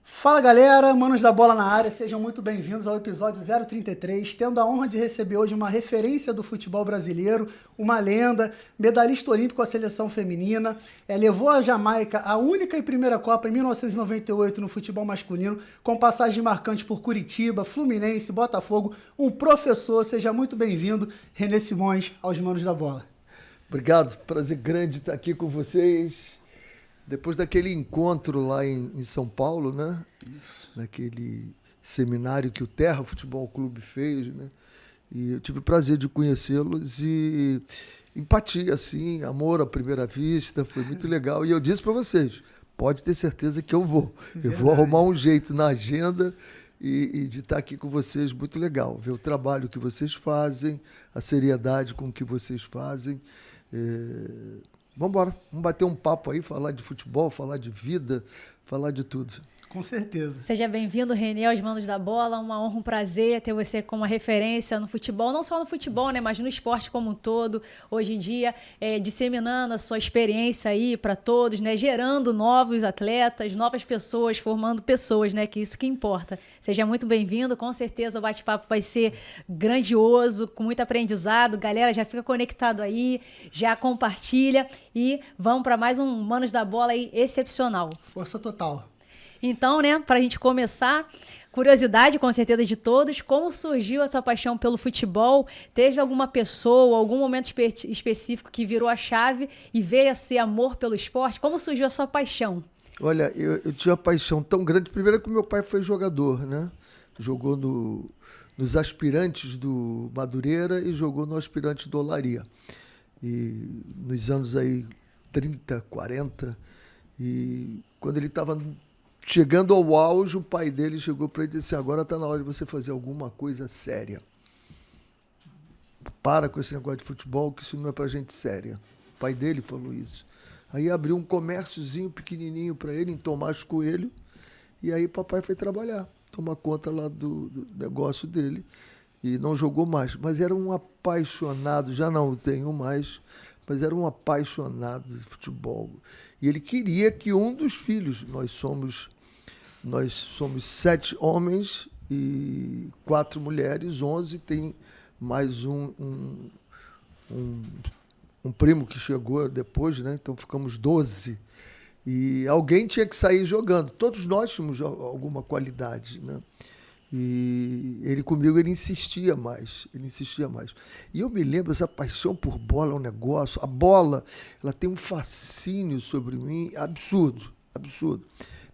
Fala galera, manos da bola na área, sejam muito bem-vindos ao episódio 033, tendo a honra de receber hoje uma referência do futebol brasileiro, uma lenda, medalhista olímpico com a seleção feminina, levou a Jamaica à única e primeira Copa em 1998 no futebol masculino, com passagem marcante por Curitiba, Fluminense, Botafogo, um professor, seja muito bem-vindo, René Simões, aos manos da bola. Obrigado, prazer grande estar aqui com vocês. Depois daquele encontro lá em São Paulo, né? Isso. Naquele seminário que o Terra Futebol Clube fez, né? E eu tive o prazer de conhecê-los e empatia, assim, amor à primeira vista, foi muito legal. E eu disse para vocês, pode ter certeza que eu vou. Eu vou arrumar um jeito na agenda e de estar aqui com vocês, muito legal. Ver o trabalho que vocês fazem, a seriedade com que vocês fazem. Vamos embora, vamos bater um papo aí, falar de futebol, falar de vida, falar de tudo. Com certeza. Seja bem-vindo, René, aos Manos da Bola. Uma honra, um prazer ter você como uma referência no futebol, não só no futebol, né, mas no esporte como um todo. Hoje em dia, disseminando a sua experiência aí para todos, né, gerando novos atletas, novas pessoas, formando pessoas, né, que isso que importa. Seja muito bem-vindo, com certeza o bate-papo vai ser grandioso, com muito aprendizado. Galera, já fica conectado aí, já compartilha e vamos para mais um Manos da Bola aí excepcional. Força total. Então, né, para a gente começar, curiosidade com certeza de todos, como surgiu essa paixão pelo futebol? Teve alguma pessoa, algum momento específico que virou a chave e veio a ser amor pelo esporte? Como surgiu a sua paixão? Olha, eu tinha uma paixão tão grande, primeiro que meu pai foi jogador, né? Jogou nos aspirantes do Madureira e jogou no aspirante do Olaria. E nos anos aí 30, 40, e quando ele estava chegando ao auge, o pai dele chegou para ele e disse, agora está na hora de você fazer alguma coisa séria. Para com esse negócio de futebol, que isso não é para gente séria. O pai dele falou isso. Aí abriu um comérciozinho pequenininho para ele, em Tomás Coelho, e aí papai foi trabalhar, tomar conta lá do negócio dele, e não jogou mais. Mas era um apaixonado, já não tenho mais, mas era um apaixonado de futebol. E ele queria que um dos filhos, nós somos 7 homens e 4 mulheres, 11, tem mais um primo que chegou depois, né? Então ficamos 12. E alguém tinha que sair jogando. Todos nós tínhamos alguma qualidade, né? E ele comigo, ele insistia mais. E eu me lembro, essa paixão por bola é um negócio. A bola, ela tem um fascínio sobre mim absurdo.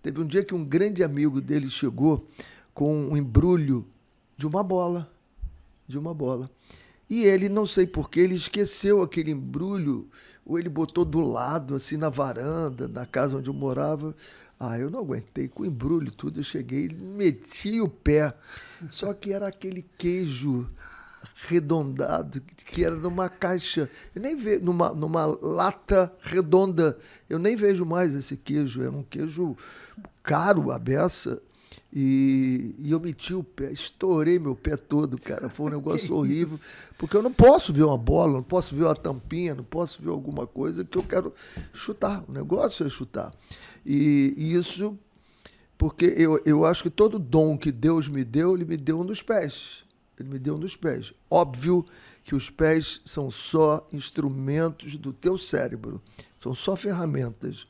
Teve um dia que um grande amigo dele chegou com um embrulho de uma bola. E ele, não sei porquê, ele esqueceu aquele embrulho, ou ele botou do lado, assim, na varanda, na casa onde eu morava. Eu não aguentei, com o embrulho e tudo, eu cheguei, meti o pé. Só que era aquele queijo arredondado, que era numa caixa, eu nem vejo, numa lata redonda, eu nem vejo mais esse queijo, era um queijo caro, a beça, e eu meti o pé, estourei meu pé todo, cara, foi um negócio horrível, porque eu não posso ver uma bola, não posso ver uma tampinha, não posso ver alguma coisa que eu quero chutar, o negócio é chutar. E isso, porque eu acho que todo dom que Deus me deu, Ele me deu nos pés. Ele me deu nos pés. Óbvio que os pés são só instrumentos do teu cérebro, são só ferramentas.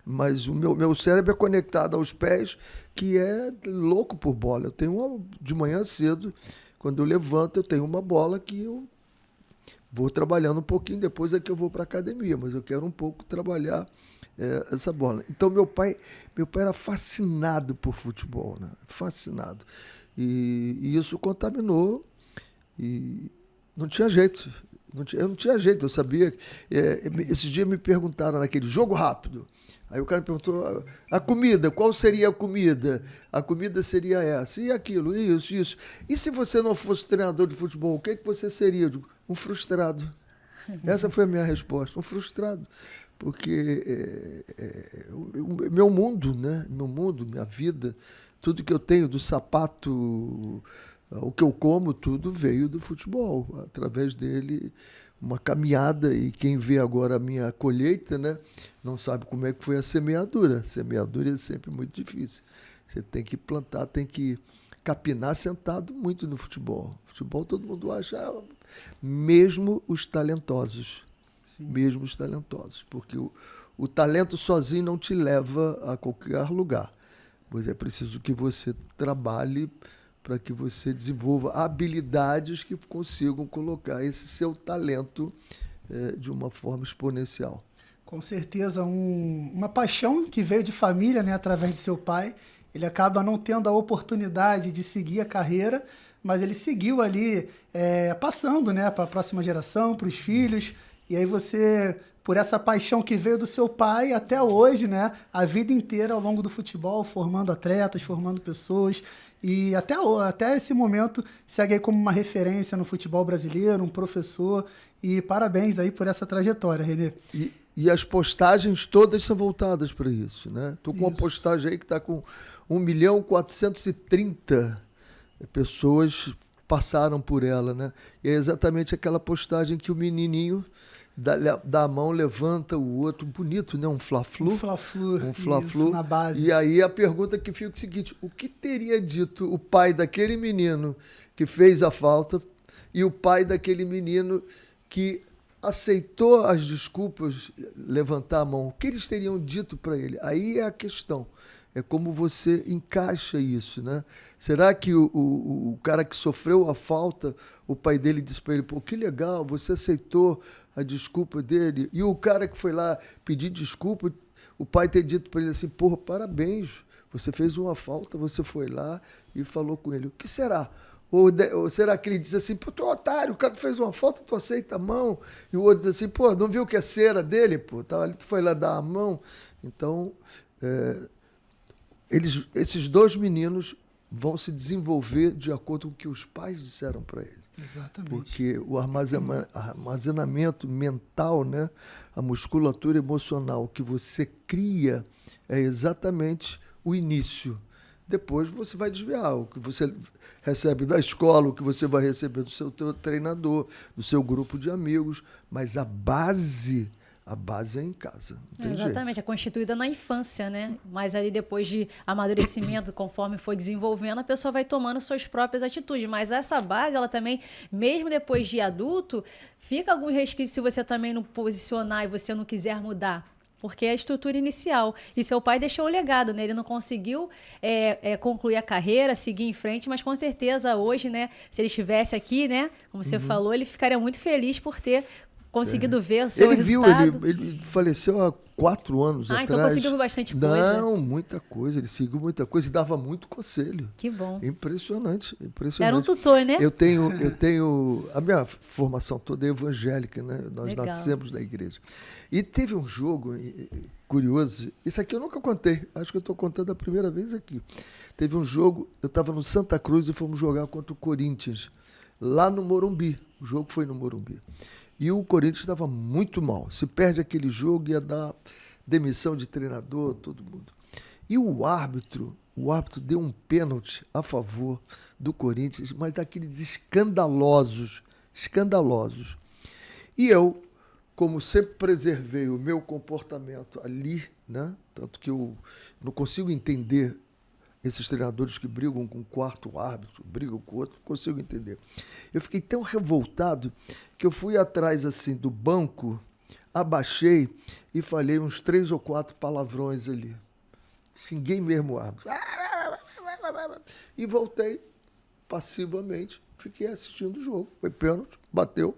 Mas o meu cérebro é conectado aos pés, que é louco por bola. Eu tenho de manhã cedo, quando eu levanto, eu tenho uma bola que eu vou trabalhando um pouquinho, depois é que eu vou para a academia, mas eu quero um pouco trabalhar essa bola. Então meu pai era fascinado por futebol, né? Fascinado. E isso contaminou e não tinha jeito. Eu não tinha jeito, eu sabia. Esses dias me perguntaram naquele jogo rápido. Aí o cara me perguntou, a comida, qual seria a comida? A comida seria essa, e aquilo, isso. E se você não fosse treinador de futebol, o que você seria? Eu digo, um frustrado. Essa foi a minha resposta, um frustrado. Porque meu mundo, né? Meu mundo, minha vida, tudo que eu tenho, do sapato, o que eu como, tudo veio do futebol. Através dele, uma caminhada, e quem vê agora a minha colheita, né, não sabe como é que foi a semeadura. A semeadura é sempre muito difícil. Você tem que plantar, tem que capinar sentado muito no futebol. Futebol todo mundo acha, mesmo os talentosos. Sim. Mesmo os talentosos. Porque o talento sozinho não te leva a qualquer lugar. Pois é preciso que você trabalhe para que você desenvolva habilidades que consigam colocar esse seu talento de uma forma exponencial. Com certeza, uma paixão que veio de família, né, através de seu pai. Ele acaba não tendo a oportunidade de seguir a carreira, mas ele seguiu ali passando, né, para a próxima geração, para os filhos. E aí você, por essa paixão que veio do seu pai até hoje, né, a vida inteira ao longo do futebol, formando atletas, formando pessoas. E até esse momento segue aí como uma referência no futebol brasileiro, um professor. E parabéns aí por essa trajetória, Renê. E as postagens todas são voltadas para isso, né? Estou com uma postagem aí que está com 1.430.000 pessoas passaram por ela, né? E é exatamente aquela postagem que o menininho dá a mão, levanta o outro, bonito, né? Um fla-flu. Um fla-flu na base. E aí a pergunta que fica é o seguinte, o que teria dito o pai daquele menino que fez a falta e o pai daquele menino que aceitou as desculpas, levantar a mão? O que eles teriam dito para ele? Aí é a questão. É como você encaixa isso, né? Será que o cara que sofreu a falta, o pai dele disse para ele, pô, que legal, você aceitou a desculpa dele? E o cara que foi lá pedir desculpa, o pai ter dito para ele assim, porra, parabéns, você fez uma falta, você foi lá e falou com ele. O que será? Ou será que ele diz assim, pô, tu é otário, o cara fez uma falta, tu aceita a mão? E o outro diz assim, pô, não viu que é cera dele? Pô, tu foi lá dar a mão? Então, esses dois meninos vão se desenvolver de acordo com o que os pais disseram para ele. Exatamente. Porque o armazenamento mental, né, a musculatura emocional que você cria é exatamente o início. Depois você vai desviar o que você recebe da escola, o que você vai receber do seu treinador, do seu grupo de amigos, mas a base é em casa. Não tem Exatamente, jeito. é constituída na infância, né? Mas aí depois de amadurecimento, conforme foi desenvolvendo, a pessoa vai tomando suas próprias atitudes. Mas essa base, ela também, mesmo depois de adulto, fica algum resquício se você também não posicionar e você não quiser mudar. Porque é a estrutura inicial. E seu pai deixou o legado, né? Ele não conseguiu concluir a carreira, seguir em frente, mas com certeza hoje, né? Se ele estivesse aqui, né? Como você falou, ele ficaria muito feliz por ter conseguido ver o seu resultado. Ele faleceu há 4 anos atrás. Então conseguiu ver bastante coisa. Não, muita coisa. Ele seguiu muita coisa e dava muito conselho. Que bom. Impressionante. Era um tutor, né? Eu tenho a minha formação toda é evangélica, né? Nós Legal. nascemos na igreja. E teve um jogo curioso. Isso aqui eu nunca contei. Acho que eu estou contando a primeira vez aqui. Teve um jogo, eu estava no Santa Cruz e fomos jogar contra o Corinthians, lá no Morumbi. O jogo foi no Morumbi. E o Corinthians estava muito mal. Se perde aquele jogo, ia dar demissão de treinador, todo mundo. E o árbitro deu um pênalti a favor do Corinthians, mas daqueles escandalosos. E eu, como sempre preservei o meu comportamento ali, né? Tanto que eu não consigo entender esses treinadores que brigam com o quarto árbitro, brigam com o outro, não consigo entender. Eu fiquei tão revoltado que eu fui atrás assim do banco, abaixei e falei uns 3 ou 4 palavrões ali. Xinguei mesmo o árbitro. E voltei passivamente, fiquei assistindo o jogo. Foi pênalti, bateu,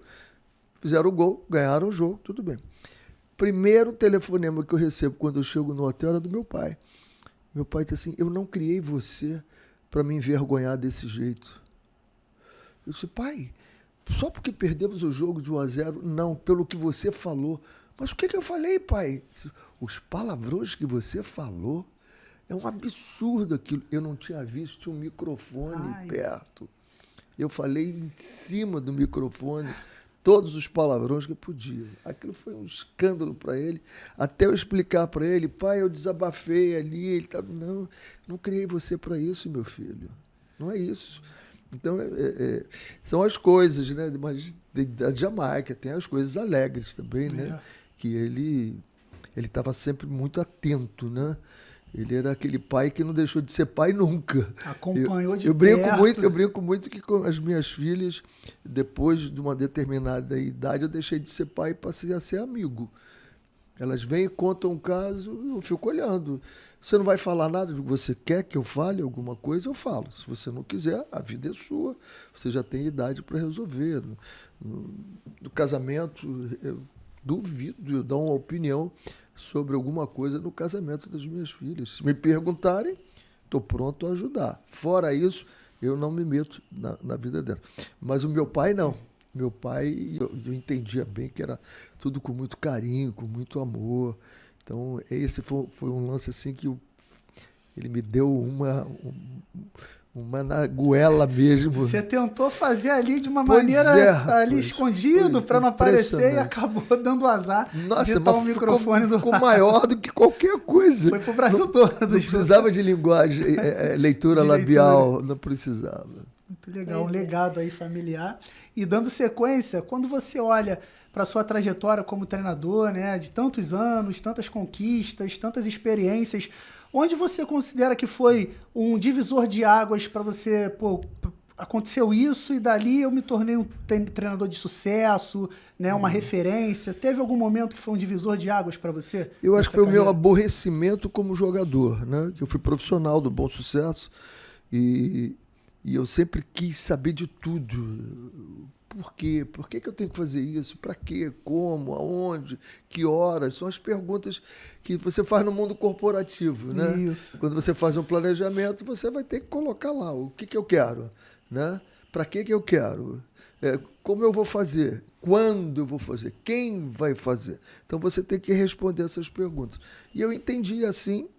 fizeram o gol, ganharam o jogo, tudo bem. Primeiro telefonema que eu recebo quando eu chego no hotel era do meu pai. Meu pai disse assim, eu não criei você para me envergonhar desse jeito. Eu disse, pai, só porque perdemos o jogo de 1-0, não, pelo que você falou. Mas o que eu falei, pai? Os palavrões que você falou, é um absurdo aquilo. Eu não tinha visto, tinha um microfone perto. Eu falei em cima do microfone todos os palavrões que eu podia. Aquilo foi um escândalo para ele, até eu explicar para ele, pai, eu desabafei ali, ele tá, não criei você para isso, meu filho. Não é isso. Então, são as coisas, né? Mas da Jamaica tem as coisas alegres também, né? Que ele estava sempre muito atento, né? Ele era aquele pai que não deixou de ser pai nunca. Acompanhou de eu perto. Eu brinco muito que com as minhas filhas, depois de uma determinada idade, eu deixei de ser pai e passei a ser amigo. Elas vêm e contam um caso, eu fico olhando. Você não vai falar nada? Você quer que eu fale alguma coisa? Eu falo. Se você não quiser, a vida é sua. Você já tem idade para resolver. No casamento, eu duvido eu dar uma opinião sobre alguma coisa no casamento das minhas filhas. Se me perguntarem, estou pronto a ajudar. Fora isso, eu não me meto na vida dela. Mas o meu pai, não. Meu pai, eu entendia bem que era tudo com muito carinho, com muito amor. Então, esse foi um lance assim que ele me deu uma na goela mesmo. Você tentou fazer ali de uma maneira ali escondido para não aparecer e acabou dando azar. Nossa, mas o microfone ficou maior do que qualquer coisa. Foi pro Brasil todo. Não precisava de linguagem, leitura labial, não precisava. Muito legal, um legado aí familiar. E dando sequência, quando você olha para sua trajetória como treinador, né, de tantos anos, tantas conquistas, tantas experiências, onde você considera que foi um divisor de águas para você, pô, aconteceu isso e dali eu me tornei um treinador de sucesso, né, uma referência? Teve algum momento que foi um divisor de águas para você? Eu acho que foi o meu aborrecimento como jogador, né? Que eu fui profissional do Bom Sucesso e eu sempre quis saber de tudo. Por quê? Por que eu tenho que fazer isso? Para quê? Como? Aonde? Que horas? São as perguntas que você faz no mundo corporativo, né? Isso. Quando você faz um planejamento, você vai ter que colocar lá o que eu quero, né? Para que eu quero? Como eu vou fazer? Quando eu vou fazer? Quem vai fazer? Então você tem que responder essas perguntas. E eu entendi assim,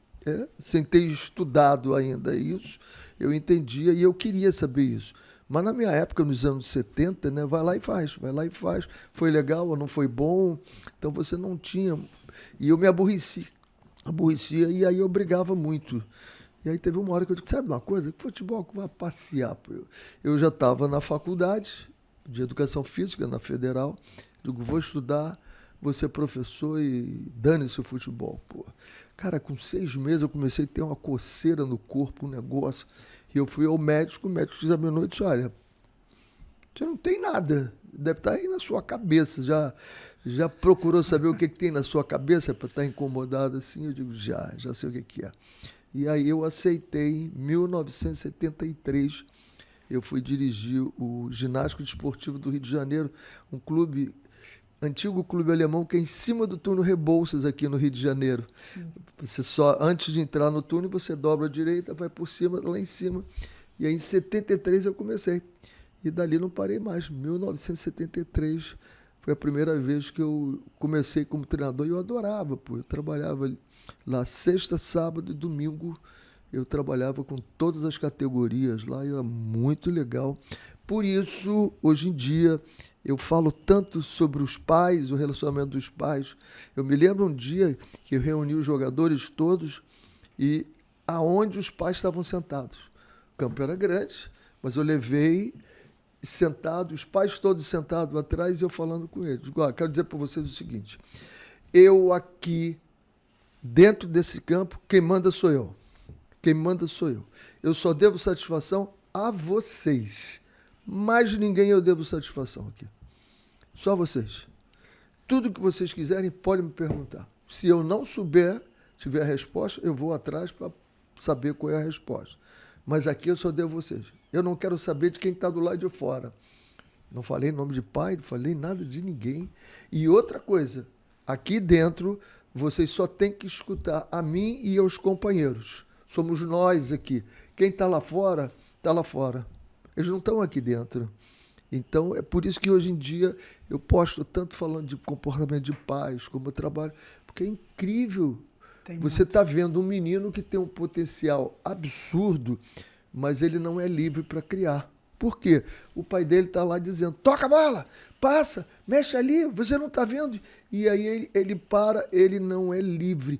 sem ter estudado ainda isso, eu entendia e eu queria saber isso. Mas na minha época, nos anos 70, né, vai lá e faz. Foi legal ou não foi bom? Então você não tinha. E eu me aborrecia e aí eu brigava muito. E aí teve uma hora que eu disse, sabe uma coisa? Futebol vai passear. Eu já estava na faculdade de Educação Física, na Federal. Digo, vou estudar, vou ser professor e dane-se o futebol. Pô. Cara, com 6 meses eu comecei a ter uma coceira no corpo, um negócio. E eu fui ao médico, o médico examinou e disse, olha, você não tem nada, deve estar aí na sua cabeça. Já procurou saber o que tem na sua cabeça para estar incomodado assim? Eu digo, já sei o que é. E aí eu aceitei, em 1973, eu fui dirigir o Ginástico Desportivo do Rio de Janeiro, um clube, antigo clube alemão, que é em cima do túnel Rebouças, aqui no Rio de Janeiro. Sim. Você só, antes de entrar no túnel, você dobra a direita, vai por cima, lá em cima. E aí, em 73, eu comecei. E dali não parei mais. 1973 foi a primeira vez que eu comecei como treinador e eu adorava. Pô. Eu trabalhava lá sexta, sábado e domingo. Eu trabalhava com todas as categorias lá e era muito legal. Por isso, hoje em dia, eu falo tanto sobre os pais, o relacionamento dos pais. Eu me lembro um dia que eu reuni os jogadores todos e aonde os pais estavam sentados. O campo era grande, mas eu levei sentado, os pais todos sentados atrás e eu falando com eles. Quero dizer para vocês o seguinte, eu aqui, dentro desse campo, quem manda sou eu. Quem manda sou eu. Eu só devo satisfação a vocês. Mais ninguém eu devo satisfação aqui. Só vocês. Tudo que vocês quiserem, podem me perguntar. Se eu não souber, tiver a resposta, eu vou atrás para saber qual é a resposta. Mas aqui eu só devo vocês. Eu não quero saber de quem está do lado de fora. Não falei nome de pai, não falei nada de ninguém. E outra coisa, aqui dentro, vocês só têm que escutar a mim e aos companheiros. Somos nós aqui. Quem está lá fora, está lá fora. Eles não estão aqui dentro. Então, é por isso que hoje em dia eu posto tanto falando de comportamento de pais, como eu trabalho, porque é incrível. Você está vendo um menino que tem um potencial absurdo, mas ele não é livre para criar. Por quê? O pai dele está lá dizendo, toca a bola, passa, mexe ali, você não está vendo? E aí ele para, ele não é livre.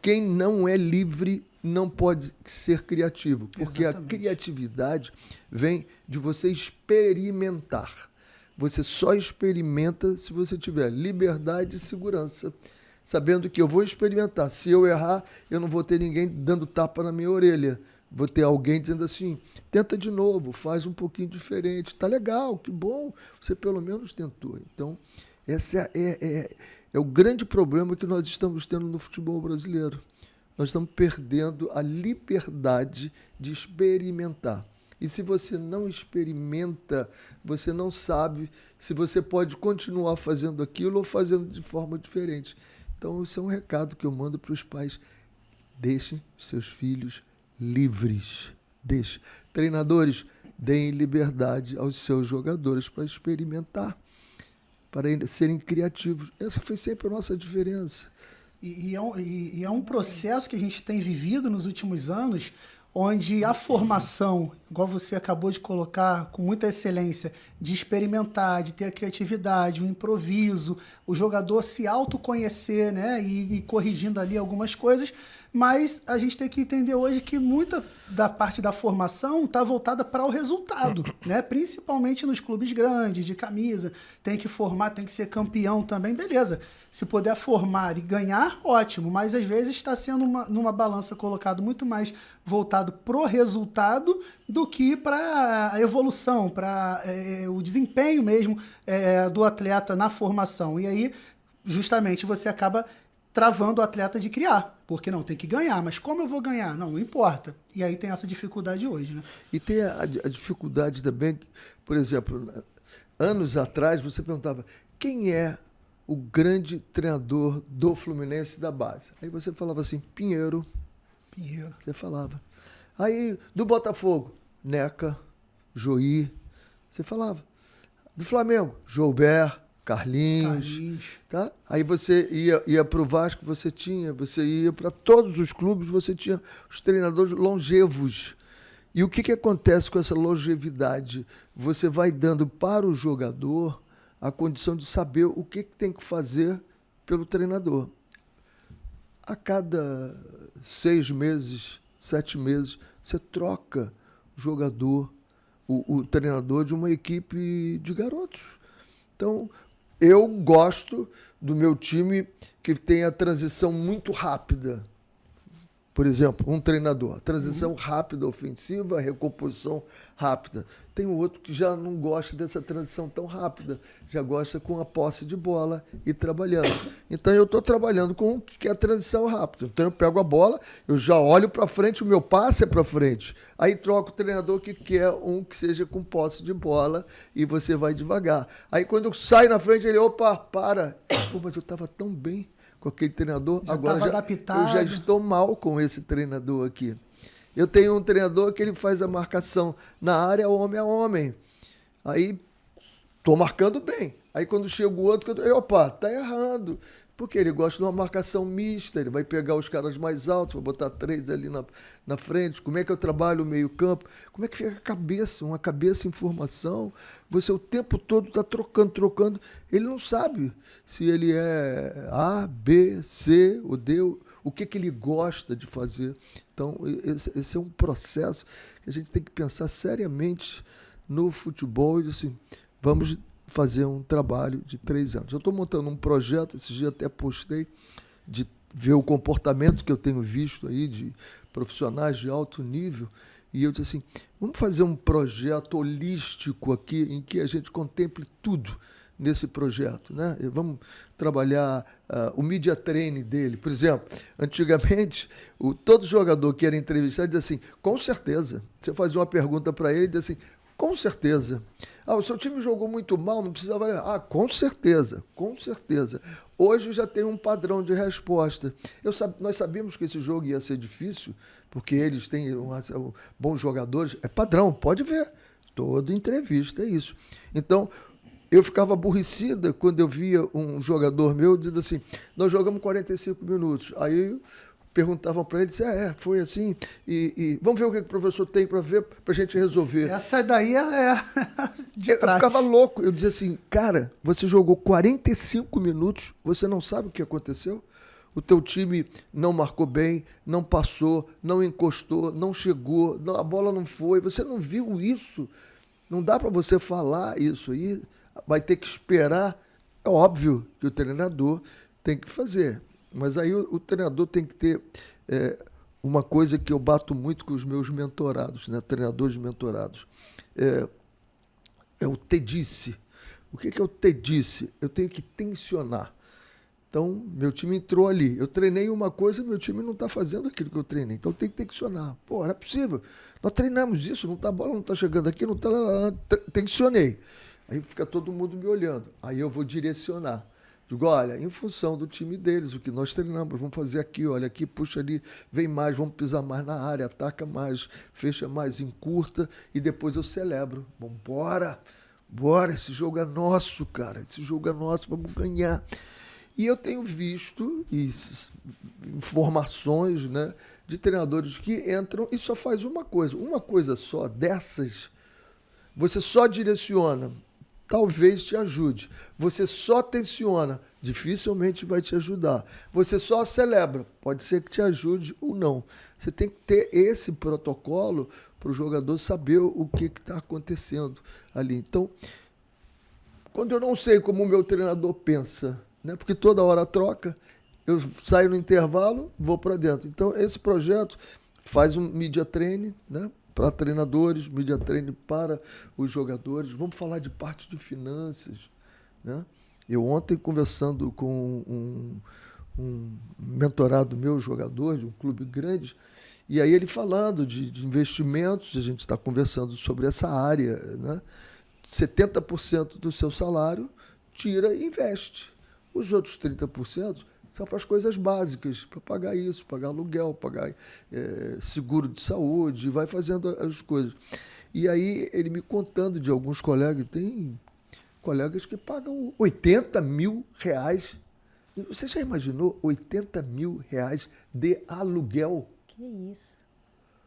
Quem não é livre não pode ser criativo, porque exatamente. A criatividade vem de você experimentar. Você só experimenta se você tiver liberdade e segurança. sabendo que eu vou experimentar. Se eu errar, eu não vou ter ninguém dando tapa na minha orelha. Vou ter alguém dizendo assim, tenta de novo, faz um pouquinho diferente. Tá legal, que bom, você pelo menos tentou. Então, esse é o grande problema que nós estamos tendo no futebol brasileiro. Nós estamos perdendo a liberdade de experimentar. E se você não experimenta, você não sabe se você pode continuar fazendo aquilo ou fazendo de forma diferente. Então, esse é um recado que eu mando para os pais. Deixem seus filhos livres. Deixem. Treinadores, deem liberdade aos seus jogadores para experimentar, para serem criativos. Essa foi sempre a nossa diferença. E é um processo que a gente tem vivido nos últimos anos, onde a formação, igual você acabou de colocar com muita excelência, de experimentar, de ter a criatividade, o improviso, o jogador se autoconhecer, né, e corrigindo ali algumas coisas, mas a gente tem que entender hoje que muita da parte da formação está voltada para o resultado, né? Principalmente nos clubes grandes, de camisa, tem que formar, tem que ser campeão também, beleza. Se puder formar e ganhar, ótimo, mas às vezes está sendo numa balança colocado muito mais voltado pro resultado do que para a evolução, para o desempenho mesmo do atleta na formação. E aí, justamente, você acaba travando o atleta de criar, porque não, tem que ganhar, mas como eu vou ganhar? Não importa. E aí tem essa dificuldade hoje, né? E tem a dificuldade também, por exemplo, anos atrás você perguntava quem é o grande treinador do Fluminense da base. Aí você falava assim, Pinheiro. Você falava. Aí, do Botafogo, Neca, Joí. Você falava. Do Flamengo, Joubert, Carlinhos. Tá? Aí você ia para o Vasco, você ia para todos os clubes, você tinha os treinadores longevos. E o que acontece com essa longevidade? Você vai dando para o jogador a condição de saber o que tem que fazer pelo treinador. A cada 6 meses, 7 meses, você troca o jogador, o treinador de uma equipe de garotos. Então, eu gosto do meu time que tem a transição muito rápida. Por exemplo, um treinador, transição rápida, ofensiva, recomposição rápida. Tem outro que já não gosta dessa transição tão rápida, já gosta com a posse de bola e trabalhando. Então eu estou trabalhando com o que é a transição rápida. Então eu pego a bola, eu já olho para frente, o meu passe é para frente. Aí troco o treinador que quer um que seja com posse de bola e você vai devagar. Aí quando eu saio na frente, ele, opa, para. Pô, mas eu estava tão bem com aquele treinador, agora eu já estou mal com esse treinador aqui. Eu tenho um treinador que ele faz a marcação na área homem a homem. Aí, estou marcando bem. Aí, quando chega o outro, opa, tá errando. Porque ele gosta de uma marcação mista, ele vai pegar os caras mais altos, vai botar 3 ali na frente. Como é que eu trabalho o meio campo? Como é que fica a cabeça? Uma cabeça em formação. Você o tempo todo está trocando. Ele não sabe se ele é A, B, C ou D, o que ele gosta de fazer. Então, esse é um processo que a gente tem que pensar seriamente no futebol e assim, vamos fazer um trabalho de 3 anos. Eu estou montando um projeto, esses dias até postei, de ver o comportamento que eu tenho visto aí de profissionais de alto nível, e eu disse assim, vamos fazer um projeto holístico aqui, em que a gente contemple tudo nesse projeto, né? E vamos trabalhar o media training dele. Por exemplo, antigamente, todo jogador que era entrevistado dizia assim, com certeza. Você fazia uma pergunta para ele e dizia assim, com certeza. O seu time jogou muito mal, não precisava... com certeza, com certeza. Hoje já tem um padrão de resposta. Nós sabíamos que esse jogo ia ser difícil, porque eles têm bons jogadores. É padrão, pode ver. Toda entrevista é isso. Então, eu ficava aborrecida quando eu via um jogador meu dizendo assim, nós jogamos 45 minutos. Aí perguntavam para ele, foi assim, e vamos ver o que o professor tem para ver, para a gente resolver. Essa daí é de prática. Eu ficava louco, eu dizia assim, cara, você jogou 45 minutos, você não sabe o que aconteceu? O teu time não marcou bem, não passou, não encostou, não chegou, a bola não foi, você não viu isso? Não dá para você falar isso aí, vai ter que esperar. É óbvio que o treinador tem que fazer. Mas aí o treinador tem que ter uma coisa que eu bato muito com os meus mentorados, né? Treinadores mentorados. É o te-disse. O que é o te-disse? Eu tenho que tensionar. Então, meu time entrou ali. Eu treinei uma coisa, meu time não está fazendo aquilo que eu treinei. Então, tem que tensionar. Pô, não é possível. Nós treinamos isso, não tá, a bola não está chegando aqui, não está... Tensionei. Aí fica todo mundo me olhando. Aí eu vou direcionar. Digo, olha, em função do time deles, o que nós treinamos, vamos fazer aqui, olha, aqui, puxa ali, vem mais, vamos pisar mais na área, ataca mais, fecha mais, encurta, e depois eu celebro. Vambora, bora, esse jogo é nosso, cara, esse jogo é nosso, vamos ganhar. E eu tenho visto informações, né, de treinadores que entram e só faz uma coisa só dessas, você só direciona, talvez te ajude. Você só tensiona, dificilmente vai te ajudar. Você só celebra, pode ser que te ajude ou não. Você tem que ter esse protocolo para o jogador saber o que está acontecendo ali. Então, quando eu não sei como o meu treinador pensa, né, porque toda hora troca, eu saio no intervalo, vou para dentro. Então, esse projeto faz um media training, né, para treinadores, media training para os jogadores. Vamos falar de parte de finanças, né? Eu ontem, conversando com um mentorado meu, jogador de um clube grande, e aí ele falando de investimentos, a gente está conversando sobre essa área, né? 70% do seu salário tira e investe. Os outros 30% são para as coisas básicas, para pagar isso, pagar aluguel, pagar seguro de saúde, vai fazendo as coisas. E aí ele me contando de alguns colegas, tem colegas que pagam 80 mil reais. Você já imaginou 80 mil reais de aluguel? Que isso?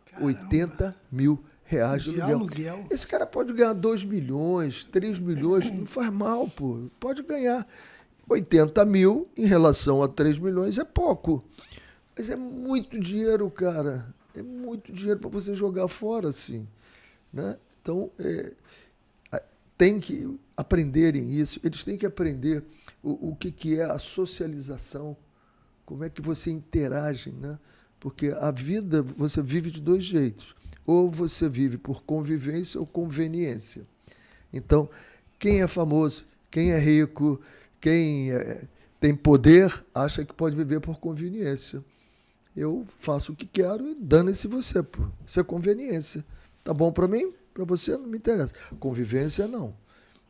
Caramba. 80 mil reais de aluguel. Esse cara pode ganhar 2 milhões, 3 milhões, não faz mal, pô. Pode ganhar. 80 mil em relação a 3 milhões é pouco. Mas é muito dinheiro, cara. É muito dinheiro para você jogar fora, assim, né? Então, tem que aprenderem isso. Eles têm que aprender o que é a socialização, como é que você interage, né? Porque a vida você vive de dois jeitos. Ou você vive por convivência ou conveniência. Então, quem é famoso, quem é rico, quem tem poder, acha que pode viver por conveniência. Eu faço o que quero e dane-se você, pô. Isso é conveniência. Tá bom para mim? Para você não me interessa. Convivência, não.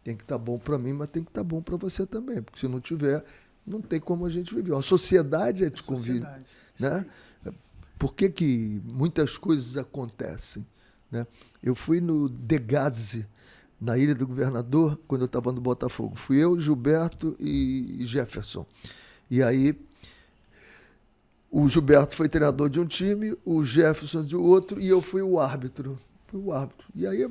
Tem que estar bom para mim, mas tem que estar bom para você também. Porque se não tiver, não tem como a gente viver. A sociedade é de convívio, né? Por que muitas coisas acontecem, né? Eu fui no Degazzi, na Ilha do Governador, quando eu estava no Botafogo. Fui eu, Gilberto e Jefferson. E aí, o Gilberto foi treinador de um time, o Jefferson de outro, e eu fui o árbitro. E aí,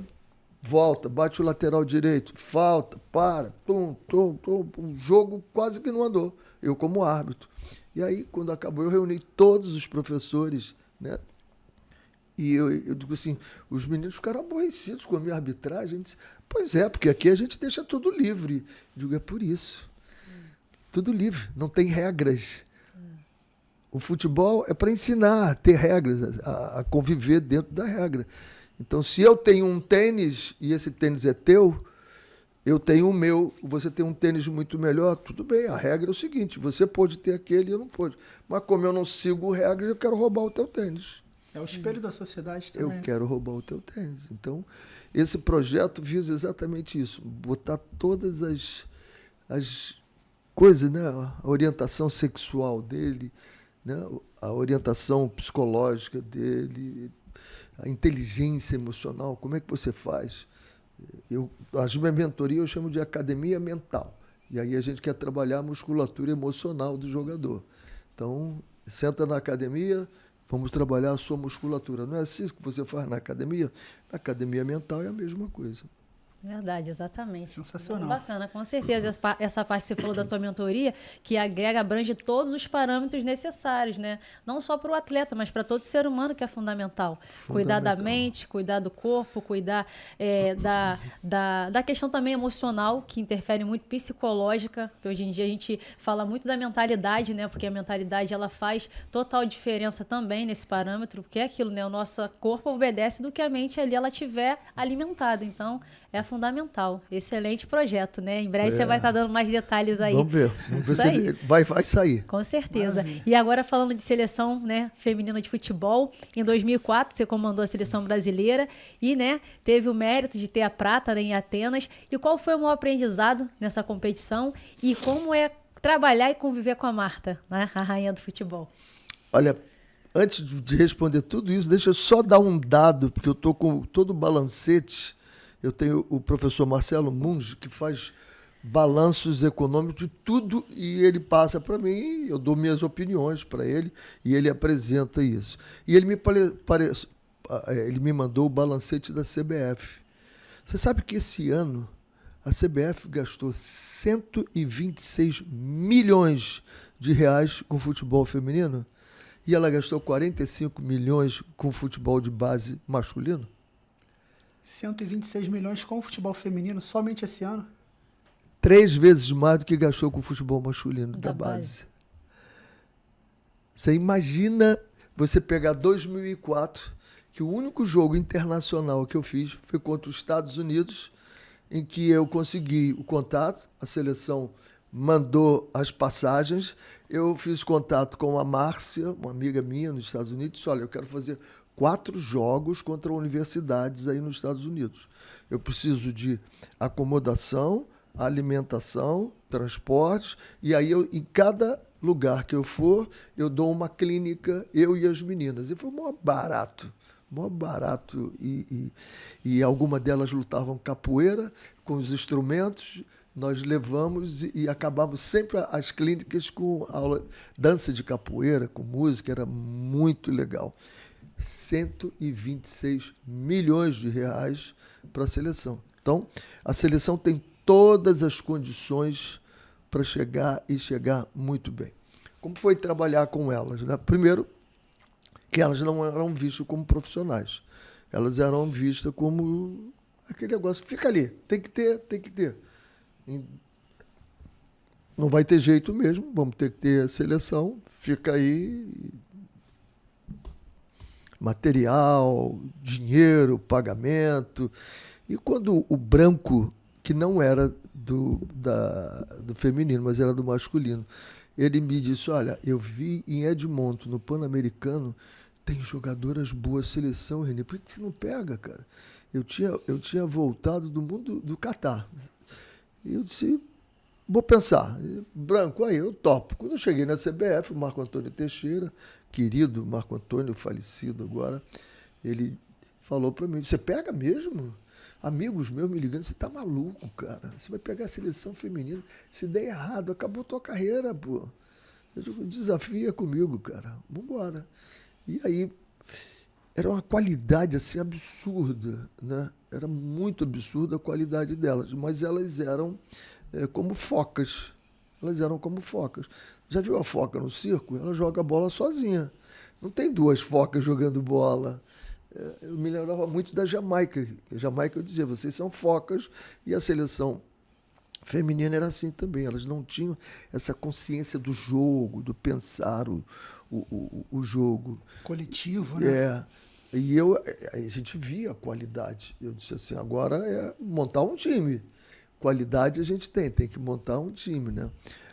volta, bate o lateral direito, falta, para, o jogo quase que não andou. Eu como árbitro. E aí, quando acabou, eu reuni todos os professores, né? E eu digo assim, os meninos ficaram aborrecidos com a minha arbitragem. Disse, pois é, porque aqui a gente deixa tudo livre. Eu digo, é por isso. Tudo livre, não tem regras. O futebol é para ensinar a ter regras, a conviver dentro da regra. Então, se eu tenho um tênis e esse tênis é teu, eu tenho o meu, você tem um tênis muito melhor, tudo bem, a regra é o seguinte, você pode ter aquele e eu não pode. Mas como eu não sigo regras, eu quero roubar o teu tênis. É o espelho da sociedade também. Eu quero roubar o teu tênis. Então, esse projeto visa exatamente isso, botar todas as coisas, né? A orientação sexual dele, né? A orientação psicológica dele, a inteligência emocional, como é que você faz? As minhas mentorias eu chamo de academia mental. E aí a gente quer trabalhar a musculatura emocional do jogador. Então, senta na academia, vamos trabalhar a sua musculatura. Não é assim que você faz na academia? Na academia mental é a mesma coisa. Verdade, exatamente. Sensacional. Bacana, com certeza. Essa parte que você falou da tua mentoria, que agrega, abrange todos os parâmetros necessários, né? Não só para o atleta, mas para todo ser humano, que é fundamental. Cuidar da mente, cuidar do corpo, cuidar da questão também emocional, que interfere muito, psicológica, que hoje em dia a gente fala muito da mentalidade, né? Porque a mentalidade, ela faz total diferença também nesse parâmetro, porque é aquilo, né? O nosso corpo obedece do que a mente ali ela tiver alimentada. Então, é fundamental. Excelente projeto, né? Em breve você vai estar dando mais detalhes aí. Vamos ver se ele vai sair. Com certeza. Maravilha. E agora falando de seleção, né, feminina de futebol, em 2004 você comandou a seleção brasileira e, né, teve o mérito de ter a prata, né, em Atenas. E qual foi o maior aprendizado nessa competição e como é trabalhar e conviver com a Marta, né, a rainha do futebol? Olha, antes de responder tudo isso, deixa eu só dar um dado, porque eu estou com todo o balancete. Eu tenho o professor Marcelo Munge, que faz balanços econômicos de tudo e ele passa para mim, eu dou minhas opiniões para ele e ele apresenta isso. E ele ele me mandou o balancete da CBF. Você sabe que esse ano a CBF gastou 126 milhões de reais com futebol feminino e ela gastou 45 milhões com futebol de base masculino? 126 milhões com o futebol feminino somente esse ano? 3 vezes mais do que gastou com o futebol masculino da base. Você imagina você pegar 2004, que o único jogo internacional que eu fiz foi contra os Estados Unidos, em que eu consegui o contato, a seleção mandou as passagens, eu fiz contato com a Márcia, uma amiga minha nos Estados Unidos, disse, olha, eu quero fazer 4 jogos contra universidades aí nos Estados Unidos. Eu preciso de acomodação, alimentação, transportes, e aí em cada lugar que eu for, eu dou uma clínica, eu e as meninas. E foi mó barato. E algumas delas lutavam capoeira com os instrumentos, nós levamos e acabamos sempre as clínicas com aula, dança de capoeira, com música, era muito legal. 126 milhões de reais para a seleção. Então, a seleção tem todas as condições para chegar muito bem. Como foi trabalhar com elas, né? Primeiro, que elas não eram vistas como profissionais. Elas eram vistas como aquele negócio, fica ali, tem que ter. Não vai ter jeito mesmo, vamos ter que ter a seleção, fica aí. Material, dinheiro, pagamento. E quando o branco, que não era do feminino, mas era do masculino, ele me disse, olha, eu vi em Edmonton, no Pan-Americano, tem jogadoras boas, seleção, Renê, por que você não pega, cara? Eu tinha voltado do mundo do Catar. E eu disse, vou pensar. Branco, aí eu topo. Quando eu cheguei na CBF, o Marco Antônio Teixeira, querido Marco Antônio, falecido agora, ele falou para mim, você pega mesmo? Amigos meus me ligando, você tá maluco, cara. Você vai pegar a seleção feminina, se der errado, acabou tua carreira, pô. Eu digo, desafia comigo, cara. Vambora. E aí, era uma qualidade assim absurda, né? Era muito absurda a qualidade delas, mas elas eram como focas. Elas eram como focas. Já viu a foca no circo? Ela joga bola sozinha. Não tem 2 focas jogando bola. Eu me lembrava muito da Jamaica. A Jamaica, eu dizia, vocês são focas, e a seleção feminina era assim também. Elas não tinham essa consciência do jogo, do pensar o jogo. Coletivo, né? E a gente via a qualidade. Eu disse assim, agora é montar um time. Qualidade a gente tem que montar um time, né?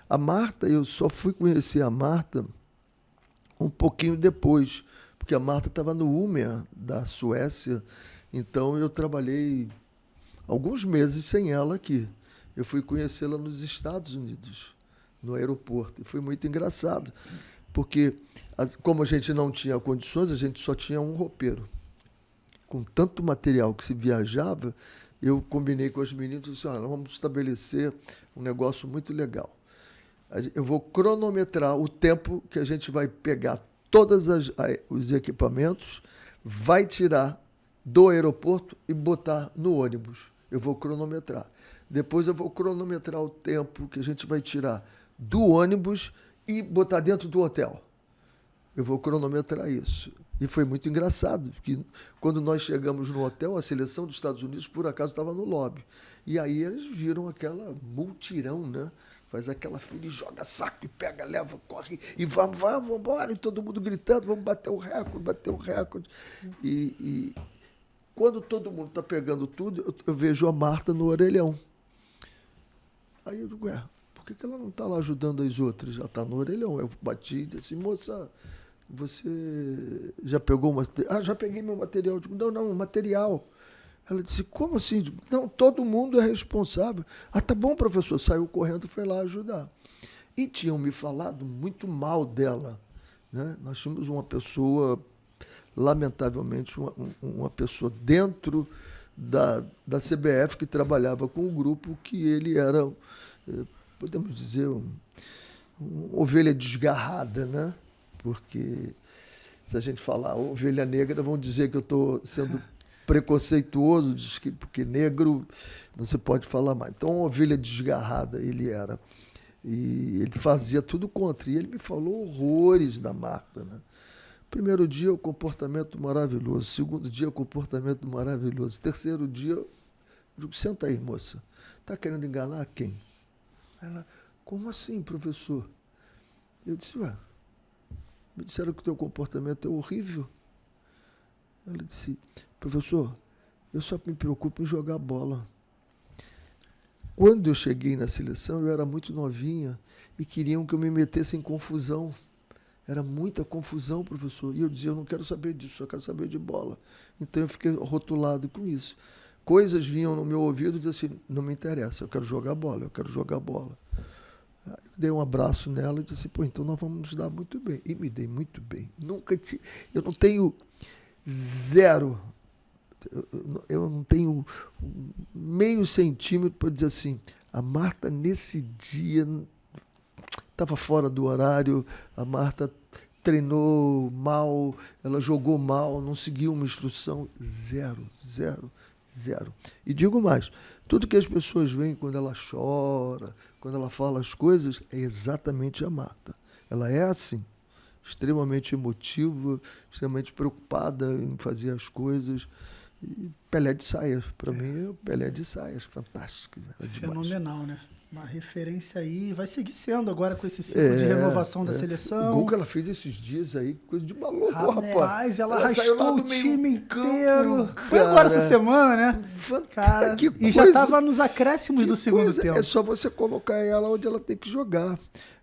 A Marta, eu só fui conhecer a Marta um pouquinho depois, porque a Marta estava no Umeå, da Suécia, então eu trabalhei alguns meses sem ela aqui. Eu fui conhecê-la nos Estados Unidos, no aeroporto, e foi muito engraçado, porque como a gente não tinha condições, a gente só tinha um roupeiro. Com tanto material que se viajava, eu combinei com as meninas e disse, olha, nós vamos estabelecer um negócio muito legal. Eu vou cronometrar o tempo que a gente vai pegar todos os equipamentos, vai tirar do aeroporto e botar no ônibus. eu vou cronometrar. Depois eu vou cronometrar o tempo que a gente vai tirar do ônibus e botar dentro do hotel. Eu vou cronometrar isso. E foi muito engraçado, porque quando nós chegamos no hotel, a seleção dos Estados Unidos, por acaso, estava no lobby. E aí eles viram aquela multirão, né? Faz aquela fila e joga saco, e pega, leva, corre, e vamos embora, e todo mundo gritando, vamos bater o recorde. E quando todo mundo está pegando tudo, eu vejo a Marta no orelhão. Aí eu digo, por que ela não está lá ajudando as outras? Ela está no orelhão. Eu bati e disse, moça, você já pegou o material? Ah, já peguei meu material. Eu digo, não, material. Ela disse, como assim? Eu digo, não, todo mundo é responsável. Ah, tá bom, professor. Saiu correndo e foi lá ajudar. E tinham me falado muito mal dela. Né? Nós tínhamos uma pessoa, lamentavelmente, uma pessoa dentro da CBF que trabalhava com o grupo que ele era, podemos dizer, uma ovelha desgarrada, né? Porque se a gente falar ovelha negra, vão dizer que eu estou sendo preconceituoso, porque negro não se pode falar mais. Então, uma ovelha desgarrada ele era. E ele fazia tudo contra. E ele me falou horrores da Marta, né? Primeiro dia, o comportamento maravilhoso. Segundo dia, o comportamento maravilhoso. Terceiro dia, eu digo, senta aí, moça. Está querendo enganar quem? Ela, como assim, professor? Eu disse, me disseram que o teu comportamento é horrível. Ela disse, professor, eu só me preocupo em jogar bola. Quando eu cheguei na seleção, eu era muito novinha e queriam que eu me metesse em confusão. Era muita confusão, professor. E eu dizia, eu não quero saber disso, só quero saber de bola. Então eu fiquei rotulado com isso. Coisas vinham no meu ouvido e disse assim, não me interessa, eu quero jogar bola, eu quero jogar bola. Aí eu dei um abraço nela e disse, então nós vamos nos dar muito bem. E me dei muito bem. Eu não tenho zero, eu não tenho meio centímetro para dizer assim, a Marta nesse dia estava fora do horário, a Marta treinou mal, ela jogou mal, não seguiu uma instrução. Zero. E digo mais, tudo que as pessoas veem quando ela chora, quando ela fala as coisas, é exatamente a Marta. Ela é assim, extremamente emotiva, extremamente preocupada em fazer as coisas. E Pelé de Saias, para mim é o Pelé de Saias, fantástico. Né? Fenomenal, né? Uma referência aí, vai seguir sendo agora com esse ciclo de renovação da seleção. O gol que ela fez esses dias aí, coisa de maluco, rapaz. Ela arrastou o time inteiro. Campo, foi agora essa semana, né? Cara, que e coisa, já estava nos acréscimos do segundo tempo. É só você colocar ela onde ela tem que jogar.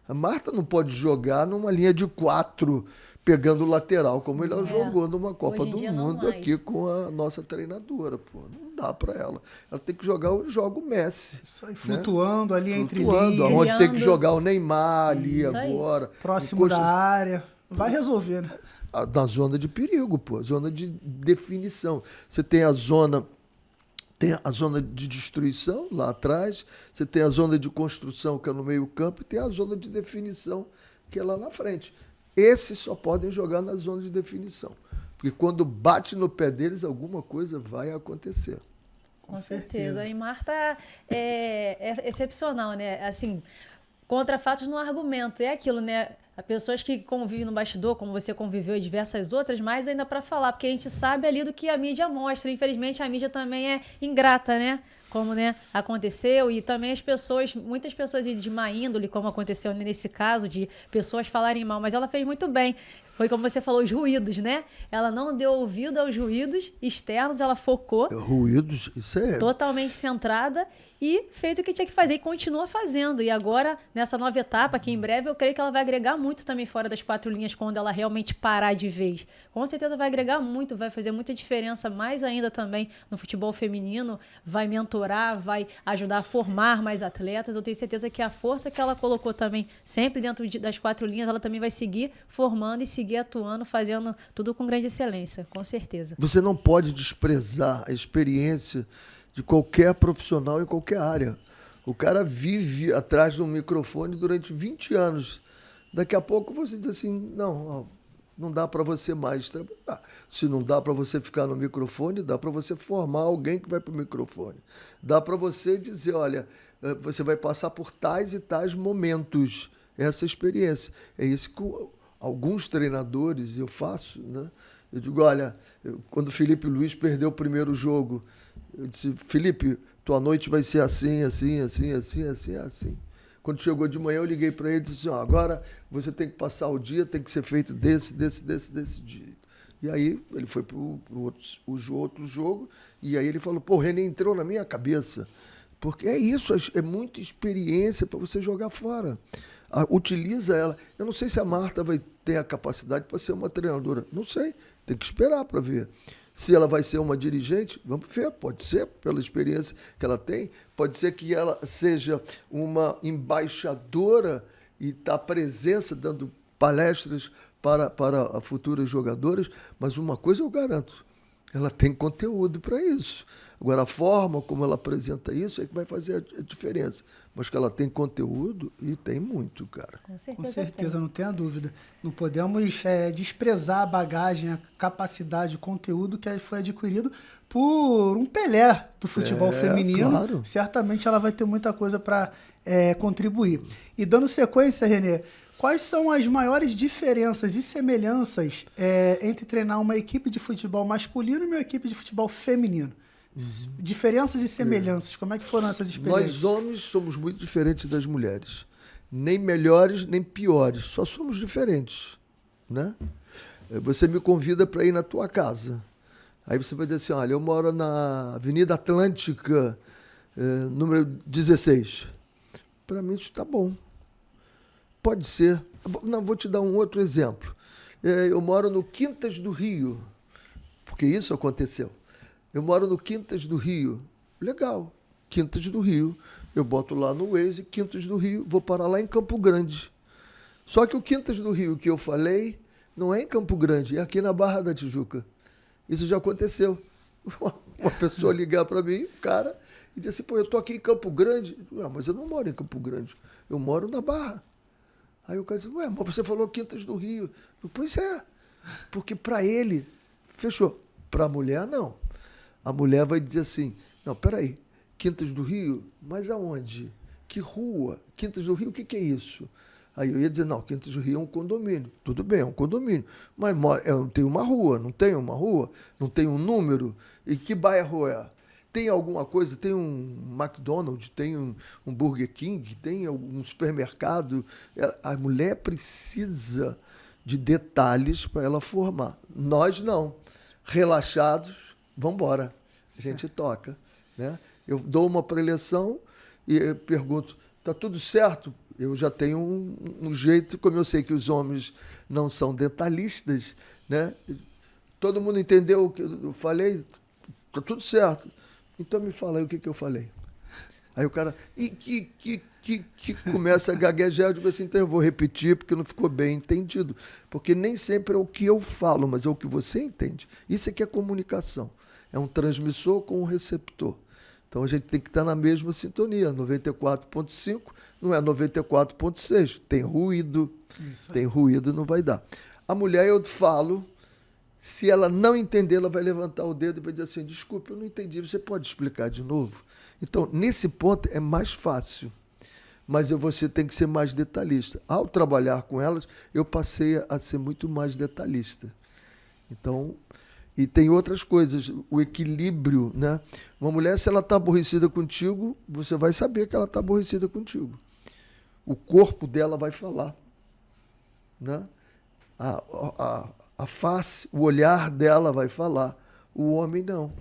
A Marta não pode jogar numa linha de 4, pegando o lateral, como ela jogou numa Copa do Mundo aqui com a nossa treinadora. Pô, não dá para ela. Ela tem que jogar onde joga o Messi. Isso aí, flutuando ali entre linhas. Onde tem que jogar o Neymar ali isso agora. Próximo da área. Vai resolver, né? Na zona de perigo, pô. Zona de definição. Você tem a zona de destruição lá atrás, você tem a zona de construção, que é no meio campo, e tem a zona de definição, que é lá na frente. Esses só podem jogar na zona de definição. Porque quando bate no pé deles, alguma coisa vai acontecer. Com certeza. E Marta é excepcional, né? Assim, contra fatos no argumento. É aquilo, né? Há pessoas que convivem no bastidor, como você conviveu e diversas outras, mas ainda para falar, porque a gente sabe ali do que a mídia mostra. Infelizmente, a mídia também é ingrata, né? Como, né, aconteceu, e também muitas pessoas de má índole, como aconteceu nesse caso, de pessoas falarem mal, mas ela fez muito bem. Foi como você falou, os ruídos, né? Ela não deu ouvido aos ruídos externos, ela focou. Ruídos, isso é... Totalmente centrada e fez o que tinha que fazer e continua fazendo. E agora, nessa nova etapa, que em breve eu creio que ela vai agregar muito também fora das 4 linhas, quando ela realmente parar de vez. Com certeza vai agregar muito, vai fazer muita diferença, mais ainda também no futebol feminino, vai mentorar, vai ajudar a formar mais atletas. Eu tenho certeza que a força que ela colocou também, sempre dentro das 4 linhas, ela também vai seguir formando e seguir atuando, fazendo tudo com grande excelência, com certeza. Você não pode desprezar a experiência de qualquer profissional em qualquer área. O cara vive atrás de um microfone durante 20 anos. Daqui a pouco você diz assim, não Não dá para você mais trabalhar. Se não dá para você ficar no microfone, dá para você formar alguém que vai para o microfone. Dá para você dizer, olha, você vai passar por tais e tais momentos. Essa experiência. É isso que alguns treinadores eu faço, né? Eu digo, olha, quando o Felipe Luiz perdeu o primeiro jogo, eu disse, Felipe, tua noite vai ser assim, assim, assim, assim, assim, assim. Quando chegou de manhã, eu liguei para ele e disse, agora você tem que passar o dia, tem que ser feito desse jeito. E aí ele foi para o outro jogo, e aí ele falou, pô, o René entrou na minha cabeça. Porque é isso, é muita experiência para você jogar fora. Utiliza ela. Eu não sei se a Marta vai ter a capacidade para ser uma treinadora. Não sei, tem que esperar para ver. Se ela vai ser uma dirigente, vamos ver, pode ser, pela experiência que ela tem, pode ser que ela seja uma embaixadora e está presença, dando palestras para futuras jogadoras, mas uma coisa eu garanto, ela tem conteúdo para isso. Agora, a forma como ela apresenta isso é que vai fazer a diferença. Mas que ela tem conteúdo, e tem muito, cara. Com certeza, não tenha dúvida. Não podemos desprezar a bagagem, a capacidade, o conteúdo que foi adquirido por um Pelé do futebol feminino. Claro. Certamente ela vai ter muita coisa para contribuir. E dando sequência, Renê, quais são as maiores diferenças e semelhanças entre treinar uma equipe de futebol masculino e uma equipe de futebol feminino? Diferenças e semelhanças, como é que foram essas experiências? Nós homens somos muito diferentes das mulheres. Nem melhores, nem piores. Só somos diferentes, né? Você me convida para ir na tua casa. Aí você vai dizer assim, olha, eu moro na Avenida Atlântica, número 16. Para mim isso está bom. Pode ser. Não, vou te dar um outro exemplo. Eu moro no Quintas do Rio, porque isso aconteceu. Eu moro no Quintas do Rio. Legal, Quintas do Rio. Eu boto lá no Waze, Quintas do Rio, vou parar lá em Campo Grande. Só que o Quintas do Rio que eu falei não é em Campo Grande, é aqui na Barra da Tijuca. Isso já aconteceu. Uma pessoa ligar para mim, cara, e dizer assim, pô, eu tô aqui em Campo Grande. Mas eu não moro em Campo Grande, eu moro na Barra. Aí o cara disse, mas você falou Quintas do Rio. Pois é, porque para ele, fechou. Para a mulher, não. A mulher vai dizer assim, não, peraí, Quintas do Rio? Mas aonde? Que rua? Quintas do Rio, o que é isso? Aí eu ia dizer, não, Quintas do Rio é um condomínio. Tudo bem, é um condomínio. Mas eu tenho uma rua, não tem uma rua? Não tem um número? E que bairro é? Tem alguma coisa? Tem um McDonald's, tem um Burger King, tem algum supermercado? A mulher precisa de detalhes para ela formar. Nós não. Relaxados, vamos embora. A gente toca, né? Eu dou uma preleção e eu pergunto, está tudo certo? Eu já tenho um jeito, como eu sei que os homens não são detalhistas, né? Todo mundo entendeu o que eu falei? Está tudo certo. Então me fala aí o que eu falei. Aí o cara, que começa a gaguejar, eu digo assim, então eu vou repetir porque não ficou bem entendido. Porque nem sempre é o que eu falo, mas é o que você entende. Isso é que é comunicação. É um transmissor com um receptor. Então a gente tem que estar na mesma sintonia. 94.5 não é 94.6. Tem ruído. Tem ruído, não vai dar. A mulher, eu falo, se ela não entender, ela vai levantar o dedo e vai dizer assim, desculpe, eu não entendi, você pode explicar de novo? Então, nesse ponto é mais fácil, mas você tem que ser mais detalhista. Ao trabalhar com elas, eu passei a ser muito mais detalhista. Então, e tem outras coisas, o equilíbrio, né? Uma mulher, se ela está aborrecida contigo, você vai saber que ela está aborrecida contigo. O corpo dela vai falar, né? A face, o olhar dela vai falar. O homem não.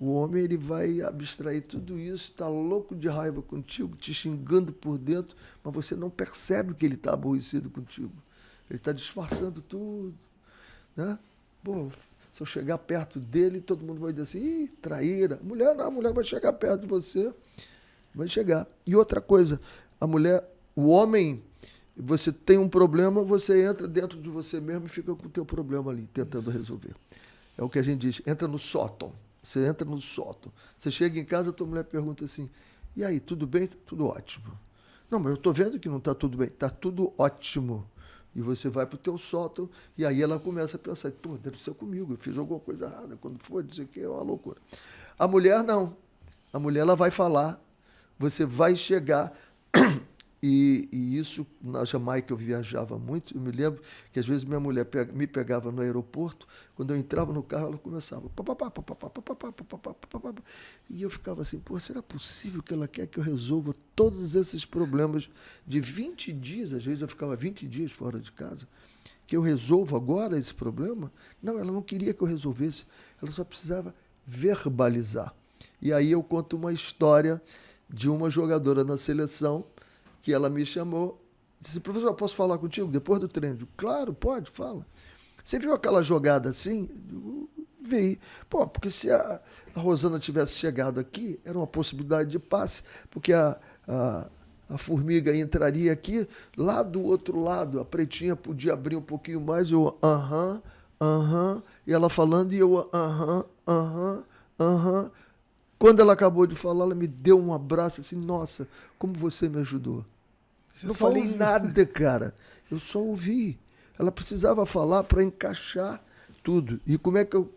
O homem, ele vai abstrair tudo isso, está louco de raiva contigo, te xingando por dentro, mas você não percebe que ele está aborrecido contigo. Ele está disfarçando tudo, né? Pô, se eu chegar perto dele, todo mundo vai dizer assim, ih, traíra. Mulher não, a mulher vai chegar perto de você, vai chegar. E outra coisa, a mulher, o homem, você tem um problema, você entra dentro de você mesmo e fica com o teu problema ali, tentando resolver. É o que a gente diz, entra no sótão. Você entra no sótão. Você chega em casa, a tua mulher pergunta assim, e aí, tudo bem? Tudo ótimo. Não, mas eu estou vendo que não está tudo bem. Está tudo ótimo. E você vai para o teu sótão, e aí ela começa a pensar, pô, deve ser comigo, eu fiz alguma coisa errada, quando for, dizer que é uma loucura. A mulher não. A mulher ela vai falar, você vai chegar, e isso, na Jamaica eu viajava muito, eu me lembro que às vezes minha mulher me pegava no aeroporto, quando eu entrava no carro, ela começava, e eu ficava assim, pô, será possível que ela quer que eu resolva todos esses problemas de 20 dias, às vezes eu ficava 20 dias fora de casa, que eu resolvo agora esse problema? Não, ela não queria que eu resolvesse, ela só precisava verbalizar. E aí eu conto uma história de uma jogadora na seleção que ela me chamou, disse, professor, posso falar contigo depois do treino? Eu digo, claro, pode, fala. Você viu aquela jogada assim? Eu vi. Pô, porque se a Rosana tivesse chegado aqui, era uma possibilidade de passe, porque a formiga entraria aqui, lá do outro lado, a pretinha podia abrir um pouquinho mais, eu, e ela falando, e eu, Quando ela acabou de falar, ela me deu um abraço, assim, nossa, como você me ajudou. Não falei nada, cara, eu só ouvi. Ela precisava falar para encaixar tudo. E como é que eu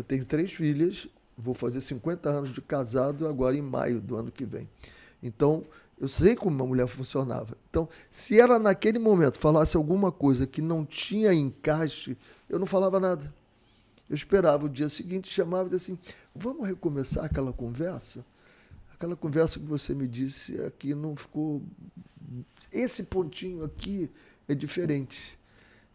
tenho 3 filhas, vou fazer 50 anos de casado agora em maio do ano que vem. Então, eu sei como uma mulher funcionava. Então, se ela naquele momento falasse alguma coisa que não tinha encaixe, eu não falava nada. Eu esperava o dia seguinte, chamava e dizia assim, vamos recomeçar aquela conversa? Aquela conversa que você me disse aqui não ficou... Esse pontinho aqui é diferente.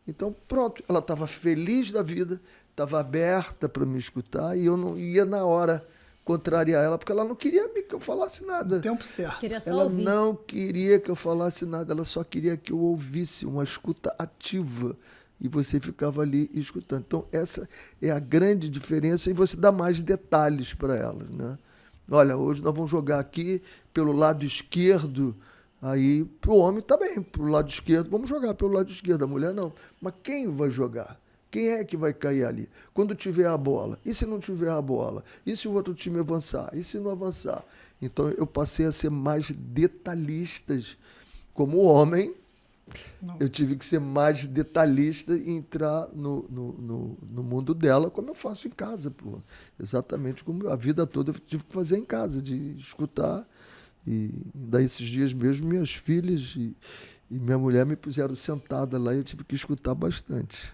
Então, pronto, ela estava feliz da vida, estava aberta para me escutar e eu não ia na hora contrariar ela, porque ela não queria que eu falasse nada. No tempo certo. Ela não queria que eu falasse nada, ela só queria que eu ouvisse, uma escuta ativa. E você ficava ali escutando. Então, essa é a grande diferença e você dá mais detalhes para elas, né? Olha, hoje nós vamos jogar aqui pelo lado esquerdo, aí para o homem também, para o lado esquerdo, vamos jogar pelo lado esquerdo, a mulher não. Mas quem vai jogar? Quem é que vai cair ali? Quando tiver a bola? E se não tiver a bola? E se o outro time avançar? E se não avançar? Então, eu passei a ser mais detalhistas como homem. Não. Eu tive que ser mais detalhista e entrar no mundo dela, como eu faço em casa, pô. Exatamente como a vida toda eu tive que fazer em casa, de escutar. E daí esses dias mesmo, minhas filhas e minha mulher me puseram sentada lá e eu tive que escutar bastante.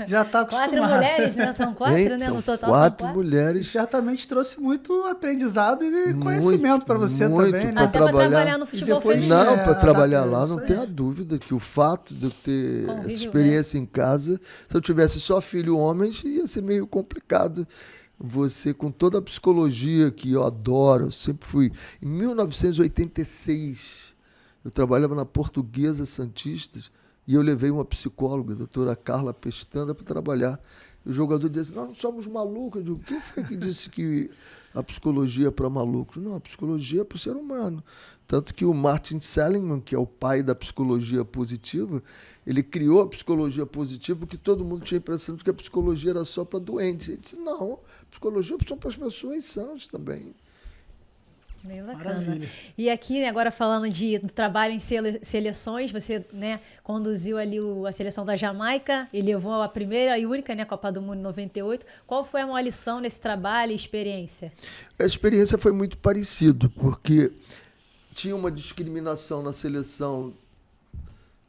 Já está acostumado. 4 mulheres, né? São 4, né? No total 4 são 4 mulheres. Certamente trouxe muito aprendizado e conhecimento para você também, né? Até para trabalhar no futebol feminino. Não, para trabalhar lá, não tem a dúvida que o fato de eu ter essa experiência em casa, se eu tivesse só filho homens, ia ser meio complicado. Você, com toda a psicologia que eu adoro, eu sempre fui. Em 1986, eu trabalhava na Portuguesa Santistas e eu levei uma psicóloga, a doutora Carla Pestana, para trabalhar. E o jogador disse, nós não somos malucos. Eu digo, quem foi que disse que a psicologia é para malucos? Não, a psicologia é para o ser humano. Tanto que o Martin Seligman, que é o pai da psicologia positiva, ele criou a psicologia positiva porque todo mundo tinha a impressão de que a psicologia era só para doentes. Ele disse, não, a psicologia é só para as pessoas sãs também. Bem bacana. Maravilha. E aqui, né, agora falando do trabalho em seleções, você, né, conduziu ali a seleção da Jamaica e levou a primeira e única, né, Copa do Mundo em 98. Qual foi a maior lição nesse trabalho e experiência? A experiência foi muito parecida, porque tinha uma discriminação na seleção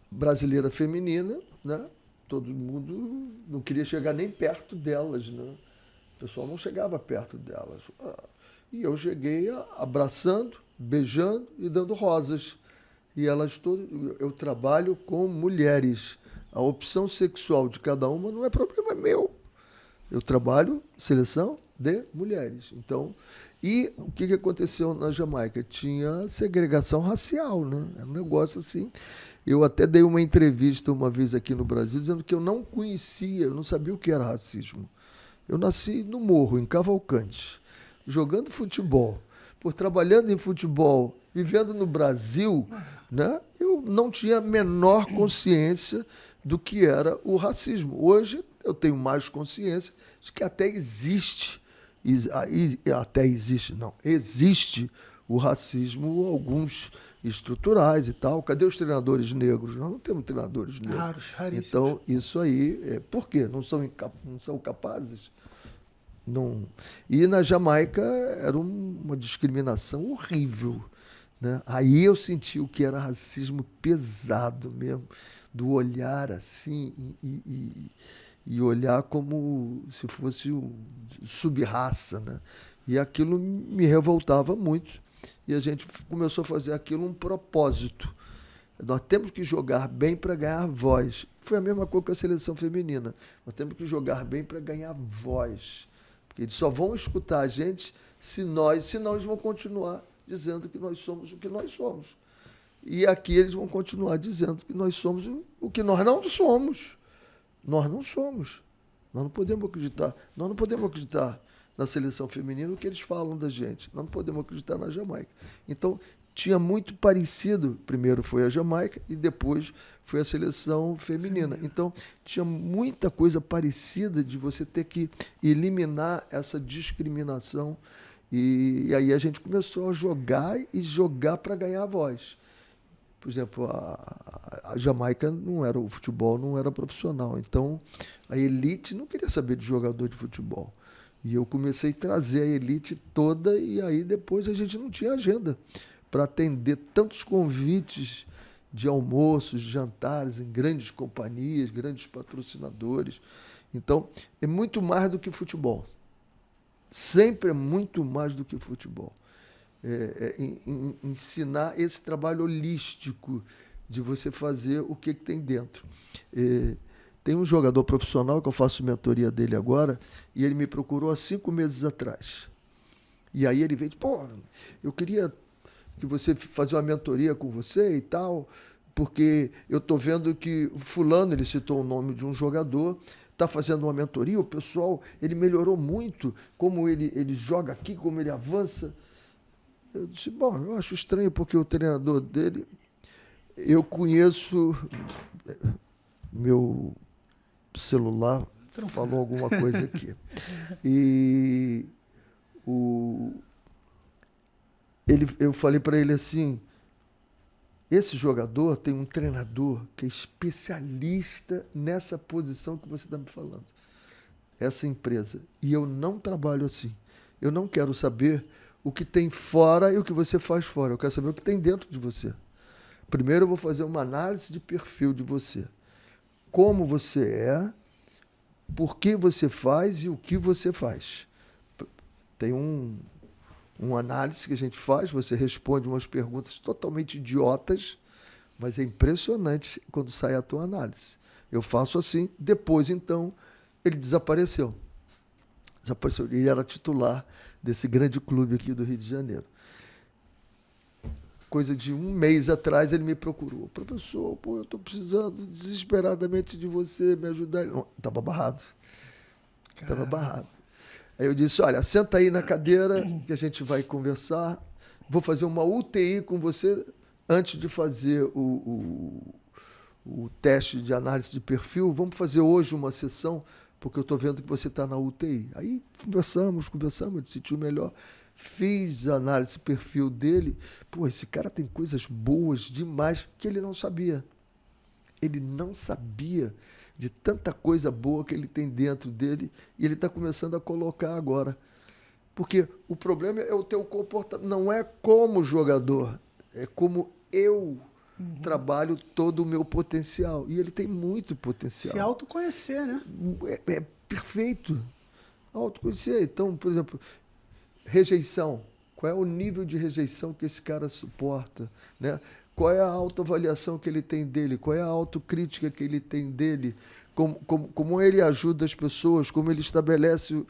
brasileira feminina, né? Todo mundo não queria chegar nem perto delas, né? O pessoal não chegava perto delas. E eu cheguei abraçando, beijando e dando rosas. E elas todas... Eu trabalho com mulheres. A opção sexual de cada uma não é problema meu. Eu trabalho seleção de mulheres. Então, e o que aconteceu na Jamaica? Tinha segregação racial, né? Era um negócio assim. Eu até dei uma entrevista uma vez aqui no Brasil dizendo que eu não conhecia, eu não sabia o que era racismo. Eu nasci no Morro, em Cavalcante, jogando futebol, trabalhando em futebol, vivendo no Brasil, né? Eu não tinha a menor consciência do que era o racismo. Hoje eu tenho mais consciência de que existe o racismo, alguns estruturais e tal. Cadê os treinadores negros? Nós não temos treinadores negros. Raros, raríssimos. Então, isso aí, por quê? Não são capazes? Não. E na Jamaica era uma discriminação horrível, né? Aí eu senti o que era racismo pesado mesmo, do olhar assim e olhar como se fosse sub-raça, né? E aquilo me revoltava muito. E a gente começou a fazer aquilo um propósito. Nós temos que jogar bem para ganhar voz. Foi a mesma coisa com a seleção feminina. Nós temos que jogar bem para ganhar voz. Porque eles só vão escutar a gente senão eles vão continuar dizendo que nós somos o que nós somos. E aqui eles vão continuar dizendo que nós somos o que nós não somos. Nós não somos. Nós não podemos acreditar. Nós não podemos acreditar na seleção feminina o que eles falam da gente. Nós não podemos acreditar na Jamaica. Então, tinha muito parecido. Primeiro foi a Jamaica e depois foi a seleção feminina. Então, tinha muita coisa parecida de você ter que eliminar essa discriminação. E aí a gente começou a jogar para ganhar voz. Por exemplo, a Jamaica o futebol não era profissional. Então, a elite não queria saber de jogador de futebol. E eu comecei a trazer a elite toda e aí depois a gente não tinha agenda para atender tantos convites de almoços, de jantares em grandes companhias, grandes patrocinadores. Então, é muito mais do que futebol. Sempre é muito mais do que futebol. Ensinar esse trabalho holístico de você fazer o que tem dentro. Tem um jogador profissional que eu faço mentoria dele agora e ele me procurou há 5 meses atrás. E aí ele veio, eu queria que você fazia uma mentoria com você e tal, porque eu estou vendo que fulano, ele citou o nome de um jogador, está fazendo uma mentoria, o pessoal, ele melhorou muito, como ele joga aqui, como ele avança. Eu disse, eu acho estranho, porque o treinador dele, eu conheço, meu celular falou alguma coisa aqui. E eu falei para ele assim, esse jogador tem um treinador que é especialista nessa posição que você está me falando. Essa empresa. E eu não trabalho assim. Eu não quero saber o que tem fora e o que você faz fora. Eu quero saber o que tem dentro de você. Primeiro eu vou fazer uma análise de perfil de você. Como você é, por que você faz e o que você faz. Tem uma análise que a gente faz, você responde umas perguntas totalmente idiotas, mas é impressionante quando sai a tua análise. Eu faço assim, depois, então, ele desapareceu. Ele era titular desse grande clube aqui do Rio de Janeiro. Coisa de 1 mês atrás, ele me procurou. Professor, eu estou precisando desesperadamente de você me ajudar. Estava barrado. Estava barrado. Aí eu disse, olha, senta aí na cadeira que a gente vai conversar. Vou fazer uma UTI com você antes de fazer o teste de análise de perfil. Vamos fazer hoje uma sessão, porque eu estou vendo que você está na UTI. Aí conversamos, ele se sentiu melhor. Fiz a análise de perfil dele. Esse cara tem coisas boas demais que ele não sabia. Ele não sabia de tanta coisa boa que ele tem dentro dele e ele está começando a colocar agora. Porque o problema é o teu comportamento. Não é como jogador, é como eu trabalho todo o meu potencial. E ele tem muito potencial. Se autoconhecer, né? É perfeito. Autoconhecer. Então, por exemplo, rejeição. Qual é o nível de rejeição que esse cara suporta, né? Qual é a autoavaliação que ele tem dele? Qual é a autocrítica que ele tem dele? Como ele ajuda as pessoas? Como ele estabelece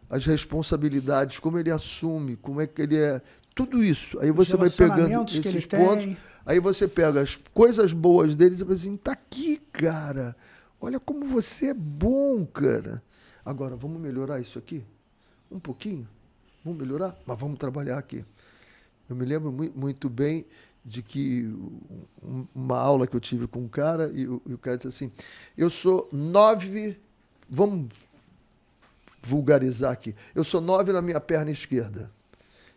as responsabilidades? Como ele assume? Como é que ele é? Tudo isso. Aí você vai pegando esses pontos. Aí você pega as coisas boas deles e vai assim, tá aqui, cara. Olha como você é bom, cara. Agora, vamos melhorar isso aqui? Um pouquinho? Vamos melhorar? Mas vamos trabalhar aqui. Eu me lembro muito bem de que uma aula que eu tive com um cara e o cara disse assim, eu sou 9, vamos vulgarizar aqui, eu sou 9 na minha perna esquerda.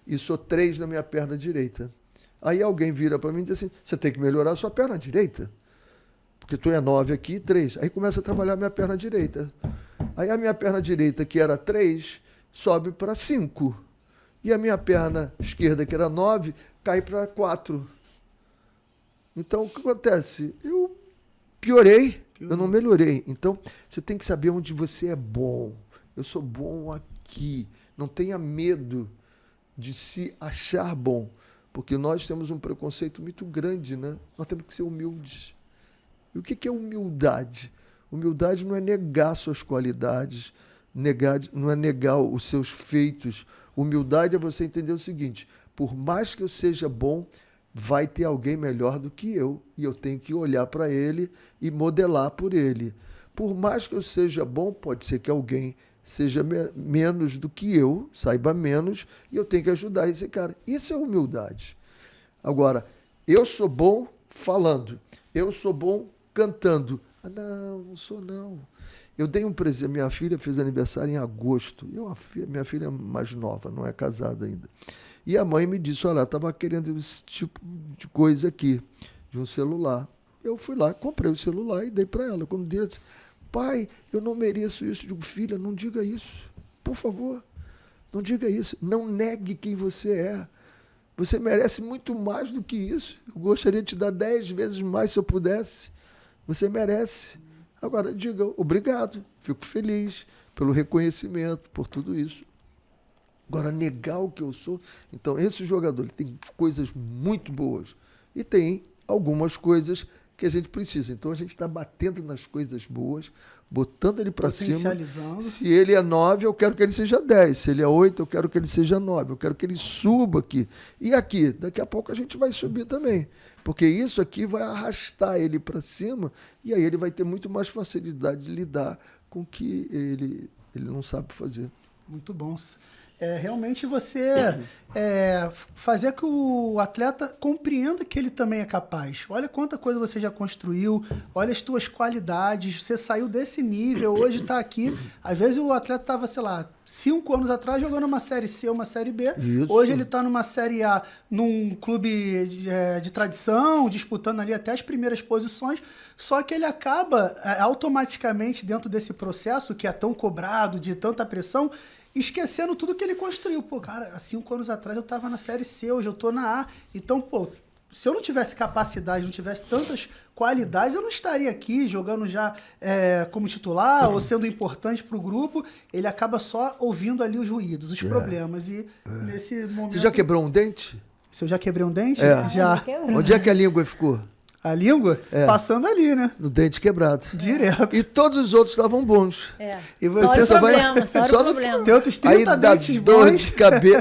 e sou 3 na minha perna direita. Aí alguém vira para mim e diz assim, você tem que melhorar a sua perna direita. Porque tu é 9 aqui e 3. Aí começa a trabalhar a minha perna direita. Aí a minha perna direita, que era 3, sobe para 5. E a minha perna esquerda, que era 9, cai para 4. Então, o que acontece? Eu piorei, eu não melhorei. Então, você tem que saber onde você é bom. Eu sou bom aqui. Não tenha medo de se achar bom. Porque nós temos um preconceito muito grande, né? Nós temos que ser humildes. E o que é humildade? Humildade não é negar suas qualidades, não é negar os seus feitos. Humildade é você entender o seguinte, por mais que eu seja bom, vai ter alguém melhor do que eu, e eu tenho que olhar para ele e modelar por ele. Por mais que eu seja bom, pode ser que alguém seja menos do que eu, saiba menos, e eu tenho que ajudar esse cara. Isso é humildade. Agora, eu sou bom falando, eu sou bom cantando. Ah, não sou não. Eu dei um presente, minha filha fez aniversário em agosto, minha filha é mais nova, não é casada ainda. E a mãe me disse, olha, estava querendo esse tipo de coisa aqui, de um celular. Eu fui lá, comprei o celular e dei para ela. Quando disse, pai, eu não mereço isso. Eu digo, filha, não diga isso, por favor, não diga isso. Não negue quem você é. Você merece muito mais do que isso. Eu gostaria de te dar 10 vezes mais se eu pudesse. Você merece. Agora, diga obrigado, fico feliz pelo reconhecimento, por tudo isso. Agora, negar o que eu sou... Então, esse jogador ele tem coisas muito boas e tem algumas coisas que a gente precisa. Então, a gente está batendo nas coisas boas, botando ele para cima. Se ele é 9, eu quero que ele seja 10. Se ele é 8, eu quero que ele seja 9. Eu quero que ele suba aqui. E aqui, daqui a pouco a gente vai subir também. Porque isso aqui vai arrastar ele para cima e aí ele vai ter muito mais facilidade de lidar com o que ele não sabe fazer. Muito bom. Realmente você fazer que o atleta compreenda que ele também é capaz. Olha quanta coisa você já construiu, olha as tuas qualidades, você saiu desse nível, hoje está aqui. Às vezes o atleta estava, sei lá, 5 anos atrás jogando uma Série C, uma Série B. Isso. Hoje ele está numa Série A, num clube de tradição, disputando ali até as primeiras posições, só que ele acaba automaticamente dentro desse processo que é tão cobrado, de tanta pressão, esquecendo tudo que ele construiu. Pô, cara, há 5 anos atrás eu estava na Série C, hoje eu estou na A. Então, pô, se eu não tivesse capacidade, não tivesse tantas qualidades, eu não estaria aqui jogando já como titular ou sendo importante para o grupo. Ele acaba só ouvindo ali os ruídos, os problemas. E nesse momento... Você já quebrou um dente? Se eu já quebrei um dente? Já. Onde é que a língua ficou? A língua? Passando ali, né? No dente quebrado. Direto. E todos os outros estavam bons. E você só o problema. Tem outros 30 dentes bons.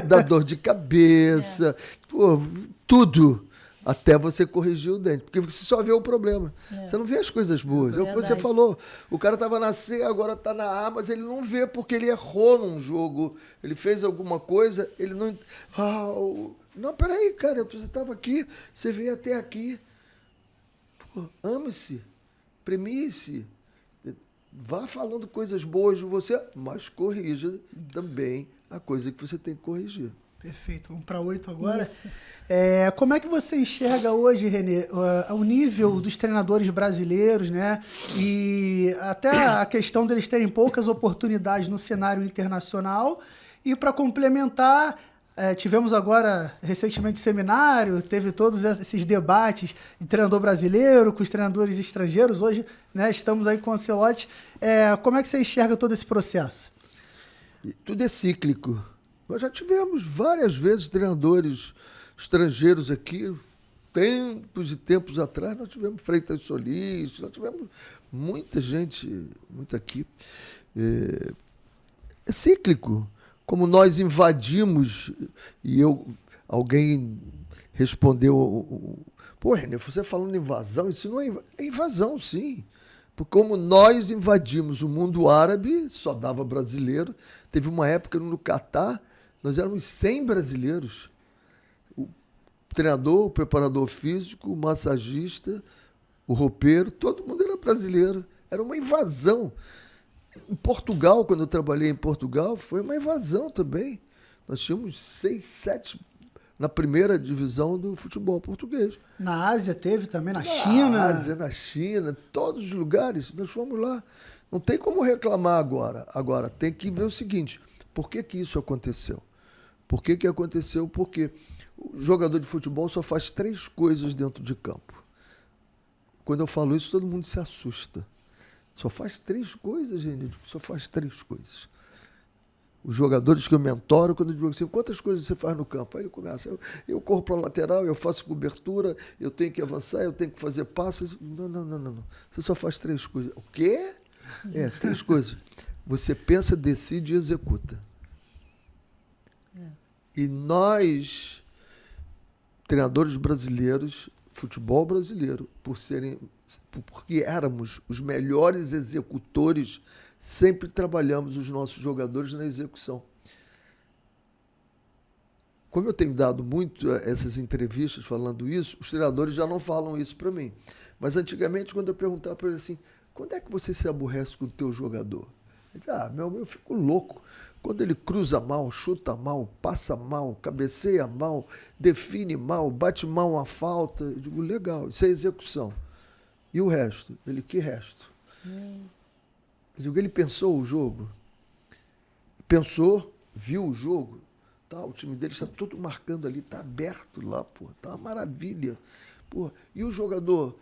Dá dor de cabeça, pô, tudo. Até você corrigir o dente. Porque você só vê o problema. Você não vê as coisas boas. É o que você falou. O cara estava na C, agora está na A, mas ele não vê porque ele errou num jogo. Ele fez alguma coisa, ele não... não, peraí, cara, você estava aqui, você veio até aqui. Ame-se, premie-se, vá falando coisas boas de você, mas corrija também a coisa que você tem que corrigir. Perfeito, vamos para 8 agora. Como é que você enxerga hoje, Renê, o nível dos treinadores brasileiros, né? E até a questão deles terem poucas oportunidades no cenário internacional. E para complementar, tivemos agora recentemente seminário, teve todos esses debates de treinador brasileiro com os treinadores estrangeiros. Hoje, né, estamos aí com o Ancelotti. Como é que você enxerga todo esse processo? Tudo é cíclico. Nós já tivemos várias vezes treinadores estrangeiros aqui, tempos e tempos atrás, nós tivemos Freitas Solis, nós tivemos muita gente, muita equipe. É cíclico. Como nós invadimos, e alguém respondeu, pô, Renê, você falando invasão, isso não é invasão, sim. Porque como nós invadimos o mundo árabe, só dava brasileiro, teve uma época no Catar, nós éramos 100 brasileiros. O treinador, o preparador físico, o massagista, o roupeiro, todo mundo era brasileiro. Era uma invasão. Em Portugal, quando eu trabalhei em Portugal, foi uma invasão também. Nós tínhamos 6, 7 na primeira divisão do futebol português. Na Ásia teve também, na China. Na Ásia, na China, todos os lugares, nós fomos lá. Não tem como reclamar agora. Agora, tem que ver o seguinte, por que que isso aconteceu? Por que que aconteceu? Porque o jogador de futebol só faz 3 coisas dentro de campo. Quando eu falo isso, todo mundo se assusta. Só faz 3 coisas, gente. Só faz 3 coisas. Os jogadores que eu mentoro, quando eu digo assim, quantas coisas você faz no campo? Aí ele começa, eu corro para a lateral, eu faço cobertura, eu tenho que avançar, eu tenho que fazer passes. Não. Você só faz 3 coisas. O quê? 3 coisas. Você pensa, decide e executa. E nós, treinadores brasileiros, futebol brasileiro, porque éramos os melhores executores, sempre trabalhamos os nossos jogadores na execução. Como eu tenho dado muito essas entrevistas falando isso, os treinadores já não falam isso para mim. Mas antigamente, quando eu perguntava para ele assim, quando é que você se aborrece com o teu jogador? Ele dizia, eu fico louco. Quando ele cruza mal, chuta mal, passa mal, cabeceia mal, define mal, bate mal uma falta. Eu digo, legal, isso é execução. E o resto? Ele, que resto? Eu digo, ele pensou o jogo? Pensou, viu o jogo? Tá, o time dele está todo marcando ali, está aberto lá, está uma maravilha. E o jogador?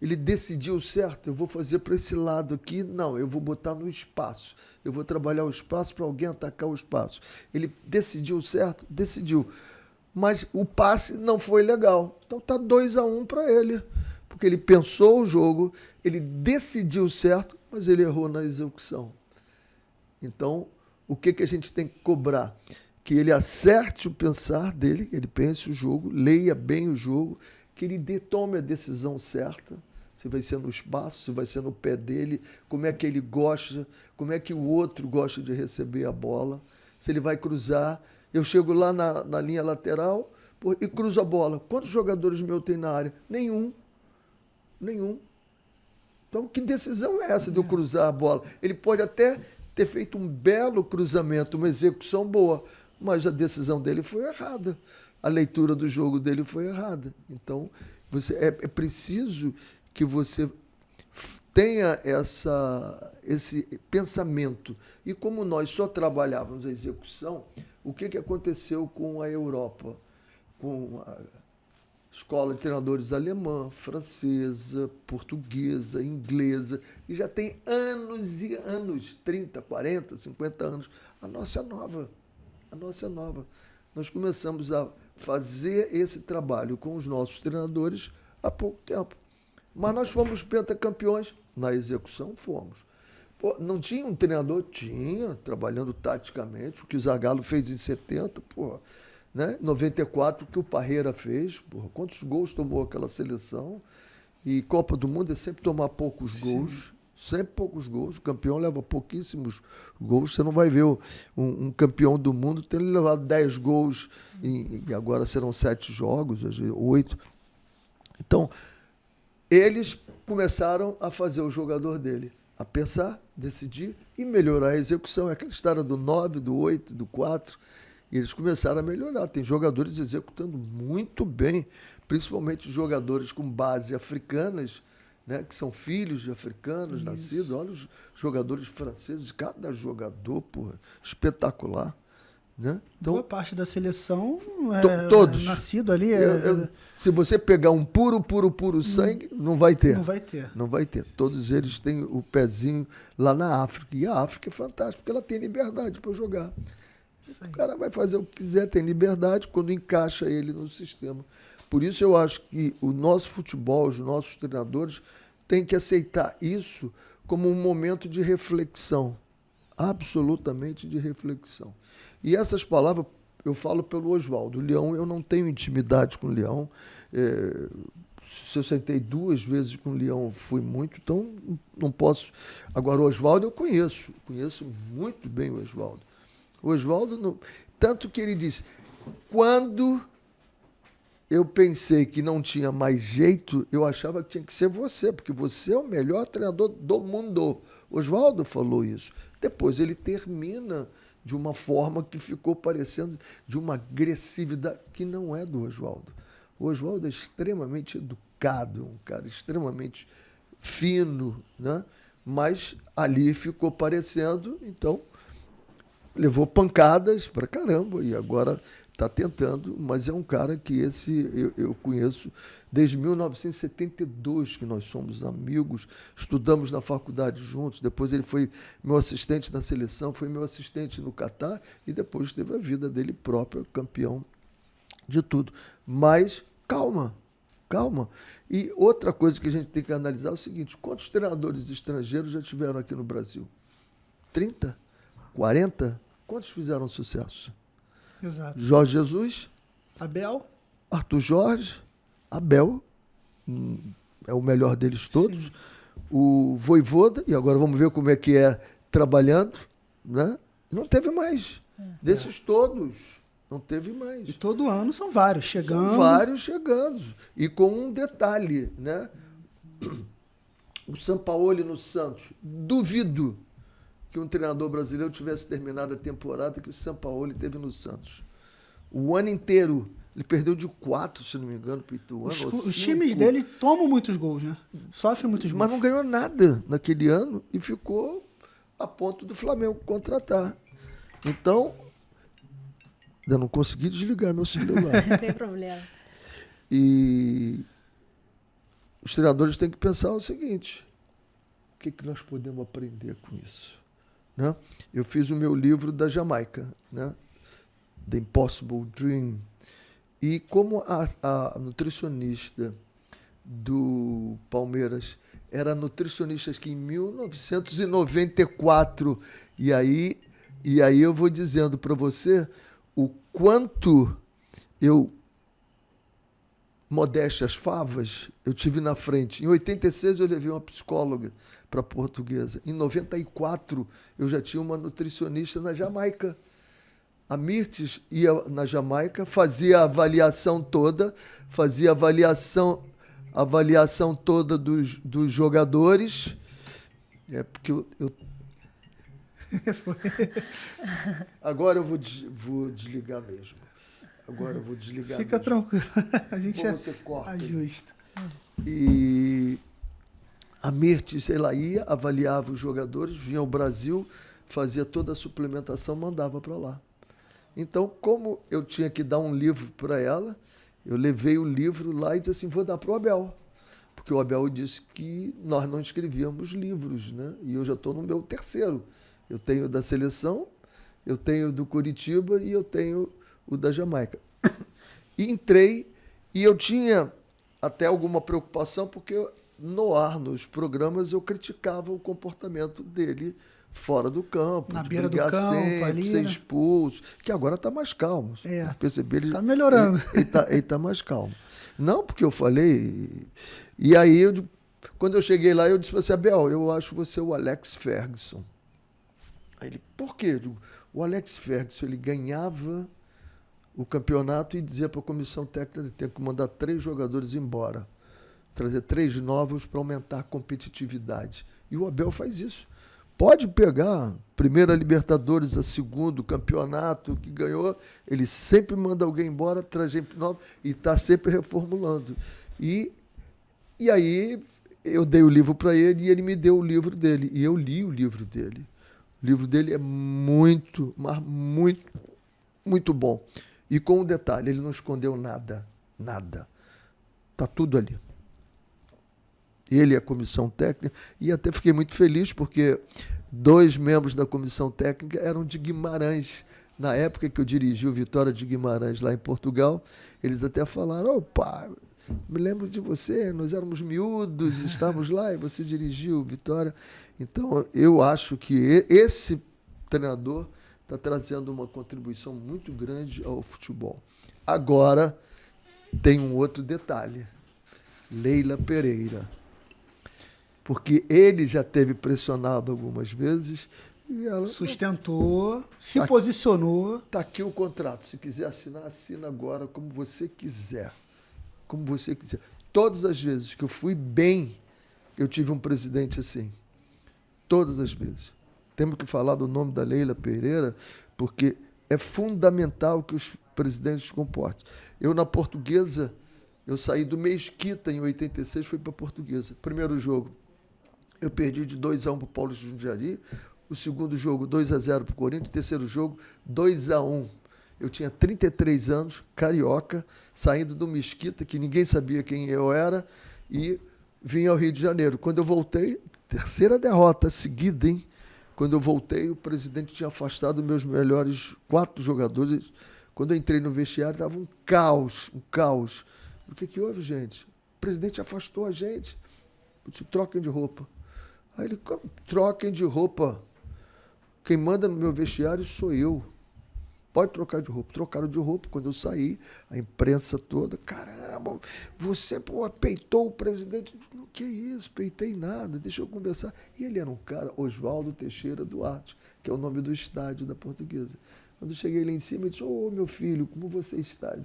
Ele decidiu certo, eu vou fazer para esse lado aqui, não, eu vou botar no espaço. Eu vou trabalhar o espaço para alguém atacar o espaço. Ele decidiu certo? Decidiu. Mas o passe não foi legal. Então está 2-1 para ele. Porque ele pensou o jogo, ele decidiu certo, mas ele errou na execução. Então, o que a gente tem que cobrar? Que ele acerte o pensar dele, que ele pense o jogo, leia bem o jogo, que ele tome a decisão certa, se vai ser no espaço, se vai ser no pé dele, como é que ele gosta, como é que o outro gosta de receber a bola, se ele vai cruzar. Eu chego lá na linha lateral e cruzo a bola. Quantos jogadores meus tem na área? Nenhum. Então, que decisão é essa de eu cruzar a bola? Ele pode até ter feito um belo cruzamento, uma execução boa, mas a decisão dele foi errada. A leitura do jogo dele foi errada. Então, é preciso que você tenha esse pensamento. E como nós só trabalhávamos a execução, o que aconteceu com a Europa? Com a escola de treinadores alemã, francesa, portuguesa, inglesa, e já tem anos e anos, 30, 40, 50 anos. A nossa é nova. Nós começamos a fazer esse trabalho com os nossos treinadores há pouco tempo. Mas nós fomos pentacampeões. Na execução, fomos. Não tinha um treinador? Tinha, trabalhando taticamente. O que o Zagallo fez em 70, né? 94, o que o Parreira fez. Quantos gols tomou aquela seleção? E Copa do Mundo é sempre tomar poucos gols. Sim. Sempre poucos gols. O campeão leva pouquíssimos gols. Você não vai ver um campeão do mundo tendo levado 10 gols e agora serão 7 jogos, às vezes 8. Então, eles começaram a fazer o jogador dele a pensar, decidir e melhorar a execução. É aquela história do 9, do 8, do 4. E eles começaram a melhorar. Tem jogadores executando muito bem, principalmente jogadores com base africanas, né, que são filhos de africanos nascidos. Olha os jogadores franceses, cada jogador, espetacular. Né? Então, boa parte da seleção todos. Nascido ali. Se você pegar um puro sangue, não vai ter. Não vai ter. Todos eles têm o pezinho lá na África. E a África é fantástica, porque ela tem liberdade para jogar. O cara vai fazer o que quiser, tem liberdade quando encaixa ele no sistema. Por isso eu acho que o nosso futebol, os nossos treinadores, têm que aceitar isso como um momento de reflexão. Absolutamente de reflexão. E essas palavras eu falo pelo Oswaldo. O Leão, eu não tenho intimidade com o Leão. Se eu sentei 2 vezes com o Leão, fui muito, então não posso. Agora, o Oswaldo eu conheço muito bem o Oswaldo. O Oswaldo, tanto que ele disse, quando eu pensei que não tinha mais jeito, eu achava que tinha que ser você, porque você é o melhor treinador do mundo. Oswaldo falou isso. Depois ele termina de uma forma que ficou parecendo de uma agressividade que não é do Oswaldo. O Oswaldo é extremamente educado, um cara extremamente fino, né? Mas ali ficou parecendo, então levou pancadas pra caramba e agora está tentando, mas é um cara que eu conheço desde 1972, que nós somos amigos, estudamos na faculdade juntos, depois ele foi meu assistente na seleção, foi meu assistente no Catar e depois teve a vida dele própria, campeão de tudo. Mas calma. E outra coisa que a gente tem que analisar é o seguinte, quantos treinadores estrangeiros já tiveram aqui no Brasil? 30? 40? Quantos fizeram sucesso? Exato. Jorge Jesus, Abel. Arthur Jorge, Abel, é o melhor deles todos. Sim. O Vojvoda, e agora vamos ver como é que é trabalhando, né? Não teve mais. Desses todos, não teve mais. E todo ano são vários chegando. São vários chegando. E com um detalhe, né? O Sampaoli no Santos. Duvido que um treinador brasileiro tivesse terminado a temporada que o Sampaoli teve no Santos. O ano inteiro. Ele perdeu de 4, se não me engano, para o Ituano. Os times dele tomam muitos gols, né? Sofrem muitos gols. Mas não ganhou nada naquele ano e ficou a ponto do Flamengo contratar. Então, eu não consegui desligar meu celular. Não tem problema. E os treinadores têm que pensar o seguinte, o que nós podemos aprender com isso? Né? Eu fiz o meu livro da Jamaica, né? The Impossible Dream. E como a nutricionista do Palmeiras era nutricionista aqui em 1994, e aí eu vou dizendo para você o quanto eu, modéstia as favas, eu tive na frente. Em 86 eu levei uma psicóloga para a Portuguesa. Em 94 eu já tinha uma nutricionista na Jamaica. A Mirtes ia na Jamaica, fazia a avaliação toda dos jogadores. É porque eu... Agora eu vou desligar mesmo. Agora eu vou desligar. Fica mesmo. Tranquilo. A gente você corta. Ajusta. E a Mirtes, ela ia, avaliava os jogadores, vinha ao Brasil, fazia toda a suplementação, mandava para lá. Então, como eu tinha que dar um livro para ela, eu levei o livro lá e disse assim, vou dar para o Abel. Porque o Abel disse que nós não escrevíamos livros, né? E eu já estou no meu terceiro. Eu tenho da seleção, eu tenho do Curitiba e eu tenho o da Jamaica. E entrei e eu tinha até alguma preocupação, porque no ar, nos programas, eu criticava o comportamento dele fora do campo, na de beira do campo, sempre, ali, ser né? expulso, que agora está mais calmo. Perceber, ele está melhorando. Ele tá mais calmo. Não, porque eu falei... E aí, quando eu cheguei lá, eu disse para você, Abel, eu acho você o Alex Ferguson. Aí ele, por quê? Eu digo, o Alex Ferguson, ele ganhava o campeonato e dizia para a comissão técnica que tem que mandar 3 jogadores embora, trazer 3 novos para aumentar a competitividade. E o Abel faz isso. Pode pegar primeira Libertadores, a segundo campeonato que ganhou, ele sempre manda alguém embora, traz gente nova e está sempre reformulando. E aí eu dei o livro para ele e ele me deu o livro dele. E eu li o livro dele. O livro dele é muito, mas muito, muito bom. E com um detalhe, ele não escondeu nada, nada. Está tudo ali. Ele e a comissão técnica, e até fiquei muito feliz porque 2 membros da comissão técnica eram de Guimarães. Na época que eu dirigi o Vitória de Guimarães lá em Portugal, eles até falaram, opa, me lembro de você, nós éramos miúdos, estávamos lá e você dirigiu o Vitória. Então, eu acho que esse treinador está trazendo uma contribuição muito grande ao futebol. Agora, tem um outro detalhe. Leila Pereira. Porque ele já teve pressionado algumas vezes e ela... Sustentou, se posicionou. Está aqui o contrato. Se quiser assinar, assina agora, como você quiser. Como você quiser. Todas as vezes que eu fui bem, eu tive um presidente assim. Todas as vezes. Temos que falar do nome da Leila Pereira, porque é fundamental que os presidentes se comportem. Eu, na Portuguesa, eu saí do Mesquita em 86, fui para a Portuguesa. Primeiro jogo, eu perdi de 2-1 para o Paulista de Jundiaí. O segundo jogo, 2-0 para o Corinthians. O terceiro jogo, 2-1. Eu tinha 33 anos, carioca, saindo do Mesquita, que ninguém sabia quem eu era, e vim ao Rio de Janeiro. Quando eu voltei, terceira derrota seguida, hein? Quando eu voltei, o presidente tinha afastado meus melhores 4 jogadores. Quando eu entrei no vestiário, estava um caos, um caos. O que houve, gente? O presidente afastou a gente. Eu disse, troquem de roupa. Aí ele, troquem de roupa. Quem manda no meu vestiário sou eu. Pode trocar de roupa. Trocaram de roupa. Quando eu saí, a imprensa toda, caramba, você peitou o presidente. Não, que isso, peitei nada, deixa eu conversar. E ele era um cara, Oswaldo Teixeira Duarte, que é o nome do estádio da Portuguesa. Quando eu cheguei lá em cima, ele disse, meu filho, como você está?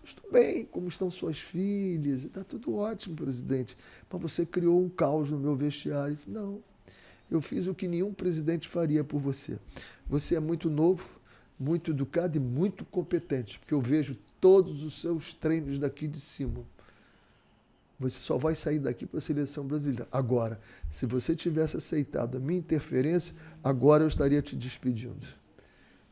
Estou bem, como estão suas filhas? Está tudo ótimo, presidente. Mas você criou um caos no meu vestiário. Eu disse, não, eu fiz o que nenhum presidente faria por você. Você é muito novo, muito educado e muito competente, porque eu vejo todos os seus treinos daqui de cima. Você só vai sair daqui para a seleção brasileira. Agora, se você tivesse aceitado a minha interferência, agora eu estaria te despedindo.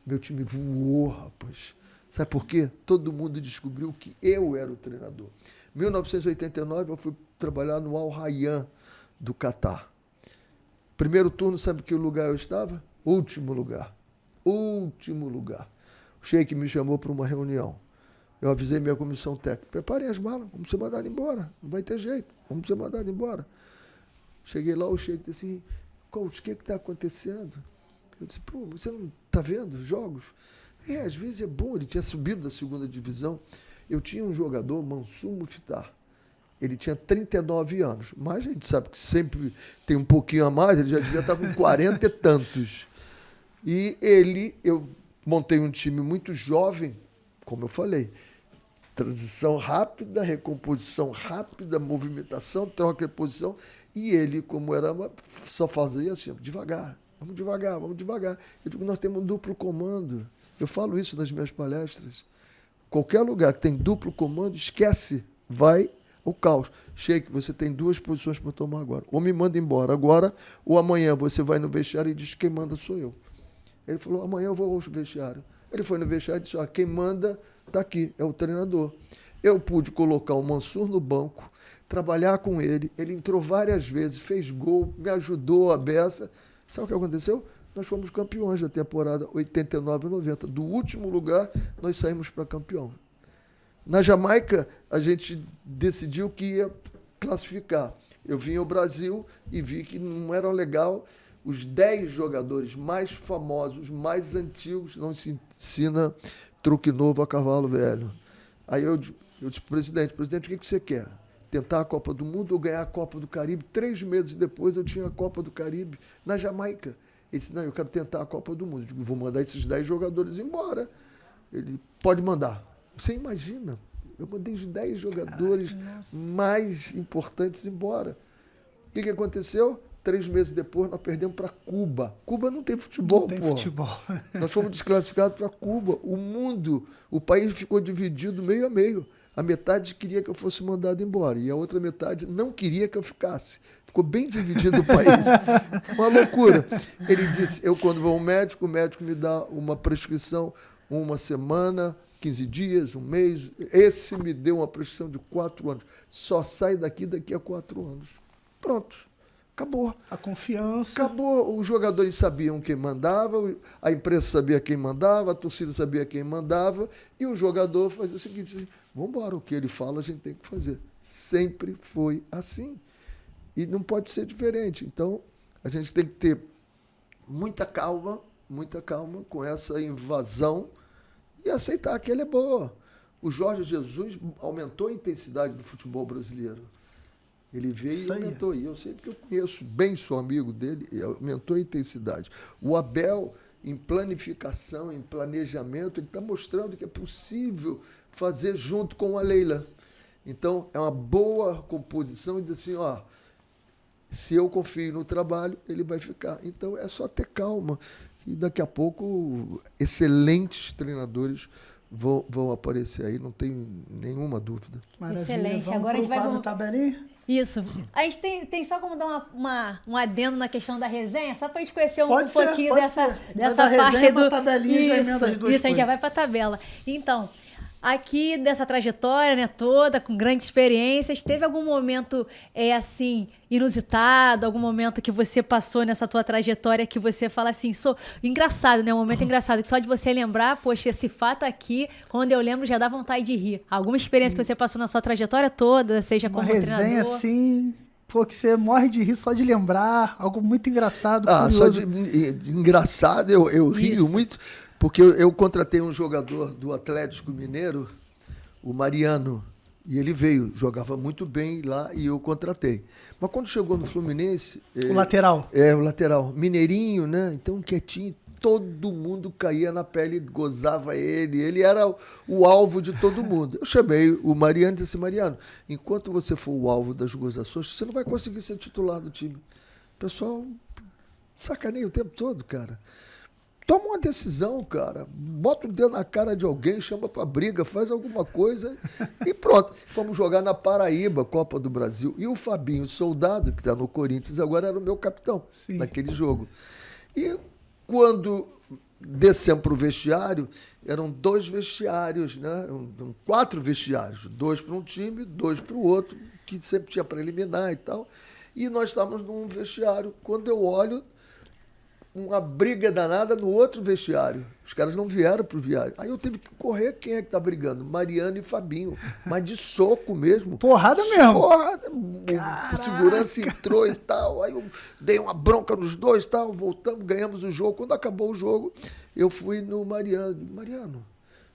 Meu time voou, rapaz. Sabe por quê? Todo mundo descobriu que eu era o treinador. Em 1989, eu fui trabalhar no Al Rayyan do Catar. Primeiro turno, sabe que lugar eu estava? Último lugar. Último lugar. O Sheik me chamou para uma reunião. Eu avisei minha comissão técnica. Preparem as malas, vamos ser mandados embora. Não vai ter jeito, vamos ser mandados embora. Cheguei lá, o Sheik disse assim, coach, o que está acontecendo? Eu disse, você não está vendo os jogos? Às vezes é bom, ele tinha subido da segunda divisão. Eu tinha um jogador, Mansur Muftar. Ele tinha 39 anos, mas a gente sabe que sempre tem um pouquinho a mais, ele já devia estar com 40 e tantos. E eu montei um time muito jovem, como eu falei, transição rápida, recomposição rápida, movimentação, troca de posição, e ele, como era, só fazia assim, devagar. Vamos devagar, vamos devagar. Eu digo, nós temos um duplo comando. Eu falo isso nas minhas palestras. Qualquer lugar que tem duplo comando, esquece, vai o caos. Sheik, você tem 2 posições para tomar agora. Ou me manda embora agora, ou amanhã você vai no vestiário e diz que quem manda sou eu. Ele falou, amanhã eu vou ao vestiário. Ele foi no vestiário e disse, quem manda está aqui, é o treinador. Eu pude colocar o Mansur no banco, trabalhar com ele, ele entrou várias vezes, fez gol, me ajudou a beça. Sabe o que aconteceu? Nós fomos campeões da temporada 89 e 90. Do último lugar, nós saímos para campeão. Na Jamaica, a gente decidiu que ia classificar. Eu vim ao Brasil e vi que não era legal. Os 10 jogadores mais famosos, mais antigos, não se ensina truque novo a cavalo velho. Aí eu disse, presidente, o que você quer? Tentar a Copa do Mundo ou ganhar a Copa do Caribe? 3 meses depois eu tinha a Copa do Caribe na Jamaica. Ele disse, não, eu quero tentar a Copa do Mundo. Eu digo, vou mandar esses 10 jogadores embora. Ele, pode mandar. Você imagina, eu mandei os 10 jogadores mais importantes embora. O que aconteceu? 3 meses depois, nós perdemos para Cuba. Cuba não tem futebol, não tem futebol. Nós fomos desclassificados para Cuba. O mundo, o país ficou dividido meio a meio. A metade queria que eu fosse mandado embora e a outra metade não queria que eu ficasse. Ficou bem dividido o país. Uma loucura. Ele disse, eu quando vou ao médico, o médico me dá uma prescrição, 1 semana, 15 dias, 1 mês. Esse me deu uma prescrição de 4 anos. Só sai daqui a 4 anos. Pronto. Acabou. A confiança. Acabou. Os jogadores sabiam quem mandava, a imprensa sabia quem mandava, a torcida sabia quem mandava, e o jogador fazia o seguinte, assim, vamos embora, o que ele fala a gente tem que fazer. Sempre foi assim. E não pode ser diferente. Então, a gente tem que ter muita calma com essa invasão e aceitar que ele é boa. O Jorge Jesus aumentou a intensidade do futebol brasileiro. Ele veio e aumentou. E eu sei porque eu conheço bem, sou amigo dele, e aumentou a intensidade. O Abel, em planificação, em planejamento, ele está mostrando que é possível fazer junto com a Leila. Então, é uma boa composição e diz assim, se eu confio no trabalho, ele vai ficar. Então, é só ter calma. E daqui a pouco, excelentes treinadores vão aparecer aí, não tenho nenhuma dúvida. Maravilha. Excelente. Vamos Agora a gente vai... pro tabelinha? Isso. A gente tem só como dar um adendo na questão da resenha, só para a gente conhecer Pode ser, pouquinho pode dessa ser. dessa Vai da parte resenha do pra tabelinha e já emenda as duas isso, a gente já coisas. vai para a tabela. Então, aqui dessa trajetória, né, toda, com grandes experiências, teve algum momento assim, inusitado, algum momento que você passou nessa tua trajetória que você fala assim, engraçado, né, um momento engraçado, que só de você lembrar, poxa, esse fato aqui, quando eu lembro, já dá vontade de rir. Alguma experiência que você passou na sua trajetória toda, seja Uma como resenha treinador? assim, pô, que você morre de rir só de lembrar, algo muito engraçado, Só curioso. de engraçado, eu rio Isso. muito, porque eu contratei um jogador do Atlético Mineiro, o Mariano, e ele veio, jogava muito bem lá e eu contratei. Mas quando chegou no Fluminense... O lateral. O lateral. Mineirinho, né? Então, quietinho, todo mundo caía na pele, gozava ele era o alvo de todo mundo. Eu chamei o Mariano e disse, Mariano, enquanto você for o alvo das gozações, você não vai conseguir ser titular do time. O pessoal sacaneia o tempo todo, cara. Toma uma decisão, cara. Bota o dedo na cara de alguém, chama pra briga, faz alguma coisa e pronto. Fomos jogar na Paraíba, Copa do Brasil. E o Fabinho Soldado, que está no Corinthians, agora era o meu capitão naquele jogo. E quando descemos para o vestiário, eram 2 vestiários, né? Eram 4 vestiários. 2 para um time, 2 para o outro, que sempre tinha para eliminar e tal. E nós estávamos num vestiário. Quando eu olho, uma briga danada no outro vestiário. Os caras não vieram pro viagem. Aí eu tive que correr. Quem é que tá brigando? Mariano e Fabinho. Mas de soco mesmo. Porrada mesmo. Porrada. O segurança entrou e tal. Aí eu dei uma bronca nos dois e tal. Voltamos, ganhamos o jogo. Quando acabou o jogo, eu fui no Mariano. Mariano,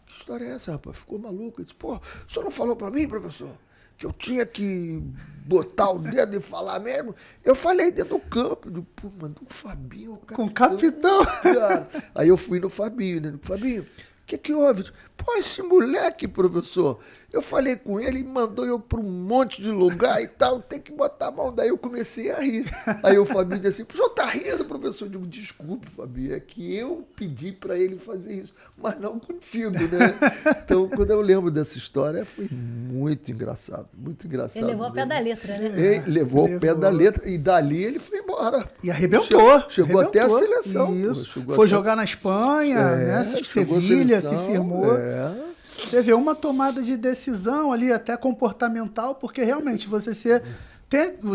que história é essa, rapaz? Ficou maluco. Eu disse, pô, o senhor não falou pra mim, professor, que eu tinha que botar o dedo e falar mesmo? Eu falei dentro do campo. Eu digo, pô, mano, o Fabinho... Com o capitão. Cara. Aí eu fui no Fabinho, né? Fabinho, o que houve? Pô, esse moleque, professor, eu falei com ele e mandou eu para um monte de lugar e tal, tem que botar a mão. Daí eu comecei a rir. Aí o Fabinho disse assim, o senhor tá rindo, professor? Eu digo, desculpe, Fabinho, é que eu pedi para ele fazer isso, mas não contigo, né? Então, quando eu lembro dessa história, foi muito engraçado, muito engraçado. Ele levou ao pé da letra, né? Ele levou ao pé da letra e dali ele foi embora. E arrebentou. Chegou até a seleção. Isso. Pô, Foi jogar na Espanha, né? acho que Sevilha, se seleção, firmou. Você vê uma tomada de decisão ali, até comportamental, porque realmente a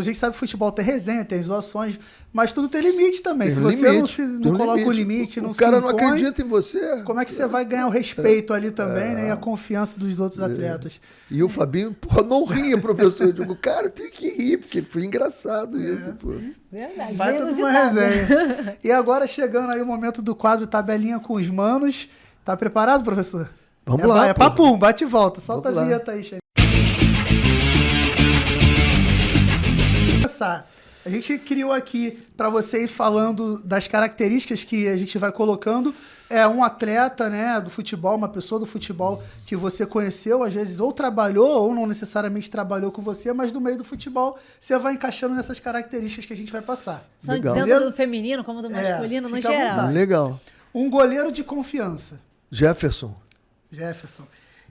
gente sabe que futebol tem resenha, tem zoações, mas tudo tem limite também. Tem se você limite, não coloca o limite, não o se cara não impõe, acredita em você. como é que você vai ganhar o respeito ali também, né? E a confiança dos outros atletas. E o Fabinho, pô, não ria, professor. Eu digo, cara, tem que rir, porque foi engraçado isso, pô. Verdade. Vai bem tudo uma inusitado. resenha. E agora chegando aí o momento do quadro Tabelinha com os Manos. Tá preparado, professor? Vamos lá, É pô. papum, bate e volta. Solta Vamos a lá. vinheta aí, Xande. Começar. A gente criou aqui para você ir falando das características que a gente vai colocando. É um atleta, né, do futebol, uma pessoa do futebol que você conheceu, às vezes ou trabalhou ou não necessariamente trabalhou com você, mas do meio do futebol você vai encaixando nessas características que a gente vai passar. Legal. Tanto Beleza? do feminino como do masculino, no fica à geral. vontade. Legal. Um goleiro de confiança, Jefferson, Jefferson.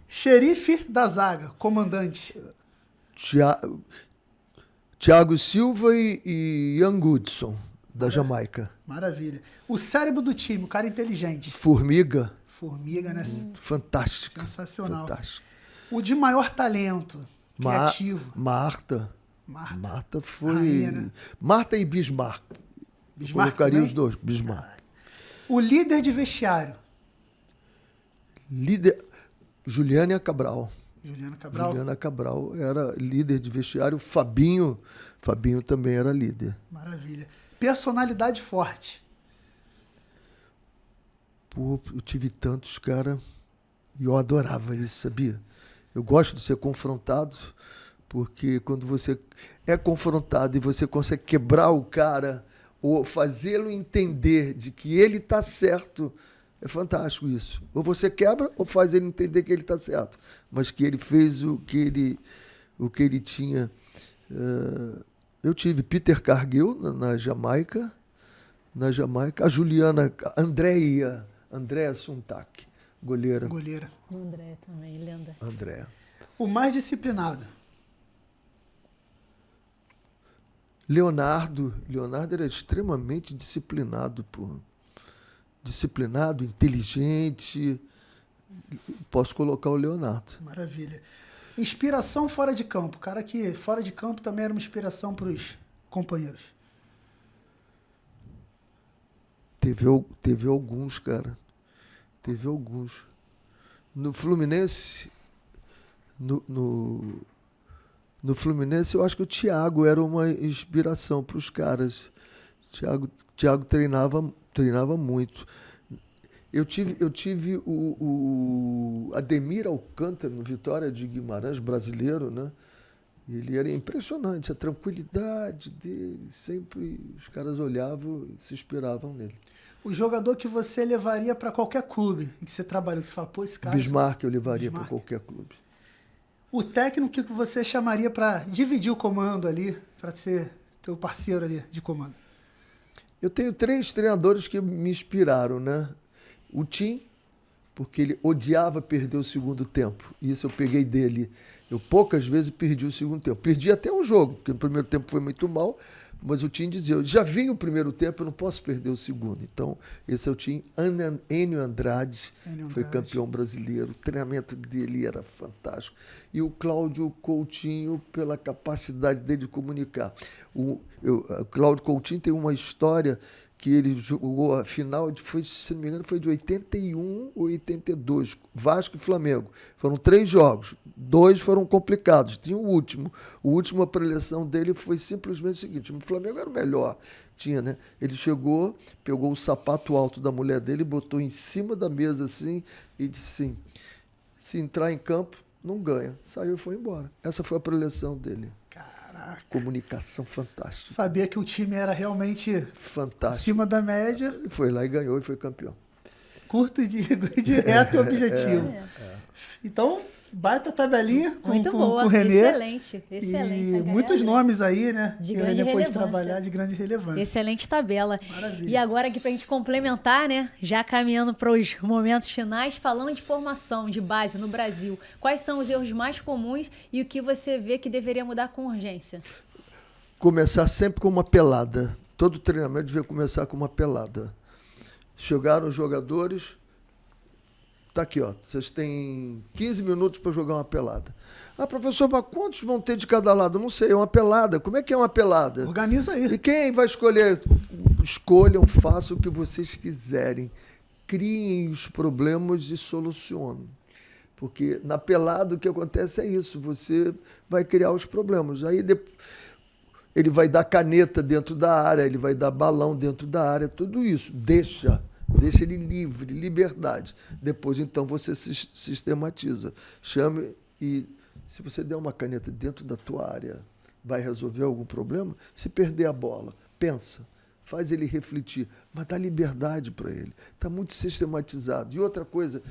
Xerife da zaga, comandante. Thiago Silva e Ian Goodson, da Jamaica. Maravilha. O cérebro do time, o cara inteligente. Formiga, Formiga, né? fantástica. Sensacional. Fantástica. O de maior talento, criativo. Marta foi... Rainha, né? Marta e Bismarck. Bismarck Colocaria também? os dois, Bismarck. O líder de vestiário. Líder... Juliana Cabral. Juliana Cabral. Juliana Cabral era líder de vestiário. Fabinho também era líder. Maravilha. Personalidade forte. Pô, eu tive tantos, cara, e eu adorava isso, sabia? Eu gosto de ser confrontado, porque quando você é confrontado e você consegue quebrar o cara ou fazê-lo entender de que ele está certo, é fantástico isso. Ou você quebra ou faz ele entender que ele está certo, mas que ele fez o que ele tinha. Eu tive Peter Cargill na Jamaica, na Jamaica. A Juliana, Andréa Suntak, goleira. O André também, lenda. Andréa. O mais disciplinado. Leonardo era extremamente disciplinado, porra. Disciplinado, inteligente. Posso colocar o Leonardo. Maravilha. Inspiração fora de campo. Cara que fora de campo também era uma inspiração para os companheiros. Teve alguns, cara. Teve alguns. No Fluminense, no Fluminense, eu acho que o Thiago era uma inspiração para os caras. Thiago treinava muito. Eu tive o Ademir Alcântara no Vitória de Guimarães, brasileiro, né? Ele era impressionante, a tranquilidade dele, sempre os caras olhavam e se inspiravam nele. O jogador que você levaria para qualquer clube em que você trabalhou, que você fala, pô, esse cara... Bismarck eu levaria para qualquer clube. O técnico que você chamaria para dividir o comando ali, para ser teu parceiro ali de comando? Eu tenho 3 treinadores que me inspiraram, né? O Tim, porque ele odiava perder o segundo tempo. Isso eu peguei dele. Eu poucas vezes perdi o segundo tempo. Perdi até um jogo, porque no primeiro tempo foi muito mal, mas o Tim dizia, eu já vi o primeiro tempo, eu não posso perder o segundo. Então, esse é o Tim. Enio Andrade foi campeão brasileiro. O treinamento dele era fantástico. E o Cláudio Coutinho, pela capacidade dele de comunicar. O Cláudio Coutinho tem uma história que ele jogou a final, se não me engano, foi de 81 ou 82, Vasco e Flamengo. Foram 3 jogos, 2 foram complicados, tinha o último. O último, a preleção dele foi simplesmente o seguinte, o Flamengo era o melhor, tinha, né? Ele chegou, pegou o sapato alto da mulher dele, botou em cima da mesa assim, e disse assim, se entrar em campo, não ganha. Saiu e foi embora. Essa foi a preleção dele. Caraca. Comunicação fantástica. Sabia que o time era realmente fantástico, acima da média. Foi lá e ganhou e foi campeão. Curto e direto e objetivo. Então, baita tabelinha com o Renê. Excelente. E muitos nomes aí, né? De grande depois relevância. Trabalhar de grande relevância. Excelente tabela. Maravilha. E agora aqui pra gente complementar, né? Já caminhando para os momentos finais, falando de formação, de base no Brasil. Quais são os erros mais comuns e o que você vê que deveria mudar com urgência? Começar sempre com uma pelada. Todo treinamento devia começar com uma pelada. Chegaram os jogadores, tá aqui, ó, vocês têm 15 minutos para jogar uma pelada. Ah, professor, mas quantos vão ter de cada lado? Não sei, é uma pelada. Como é que é uma pelada? Organiza aí. E quem vai escolher? Escolham, façam o que vocês quiserem. Criem os problemas e solucionem. Porque na pelada o que acontece é isso, você vai criar os problemas. Aí depois, ele vai dar caneta dentro da área, ele vai dar balão dentro da área, tudo isso. Deixa ele livre, liberdade. Depois, então, você sistematiza. Chame e, se você der uma caneta dentro da tua área, vai resolver algum problema? Se perder a bola, pensa, faz ele refletir, mas dá liberdade para ele. Está muito sistematizado. E outra coisa,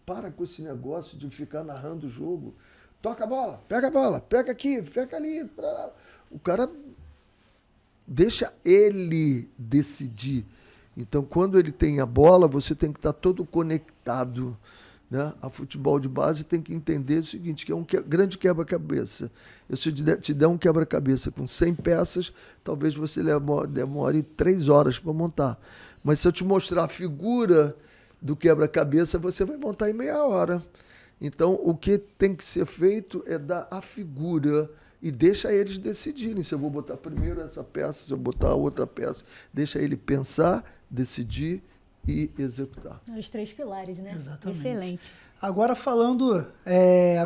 para com esse negócio de ficar narrando o jogo. Toca a bola, pega aqui, pega ali. O cara deixa ele decidir. Então, quando ele tem a bola, você tem que estar todo conectado, né? A futebol de base tem que entender o seguinte, que é um grande quebra-cabeça. Se eu te der um quebra-cabeça com 100 peças, talvez você demore 3 horas para montar. Mas se eu te mostrar a figura do quebra-cabeça, você vai montar em meia hora. Então, o que tem que ser feito é dar a figura e deixa eles decidirem se eu vou botar primeiro essa peça, se eu botar outra peça. Deixa ele pensar, decidir e executar. Os 3 pilares, né? Exatamente. Excelente. Agora falando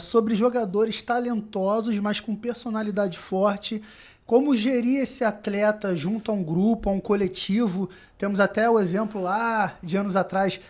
sobre jogadores talentosos, mas com personalidade forte, como gerir esse atleta junto a um grupo, a um coletivo? Temos até o exemplo lá de anos atrás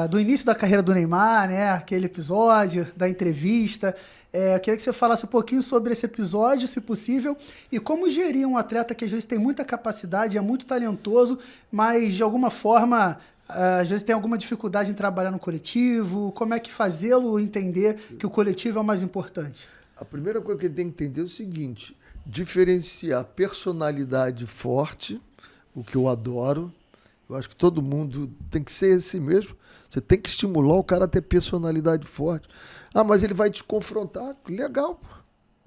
do início da carreira do Neymar, né? Aquele episódio da entrevista. Eu queria que você falasse um pouquinho sobre esse episódio, se possível, e como gerir um atleta que às vezes tem muita capacidade, é muito talentoso, mas de alguma forma, às vezes tem alguma dificuldade em trabalhar no coletivo. Como é que fazê-lo entender que o coletivo é o mais importante? A primeira coisa que ele tem que entender é o seguinte, diferenciar personalidade forte, o que eu adoro. Eu acho que todo mundo tem que ser esse mesmo. Você tem que estimular o cara a ter personalidade forte. Ah, mas ele vai te confrontar. Legal, pô.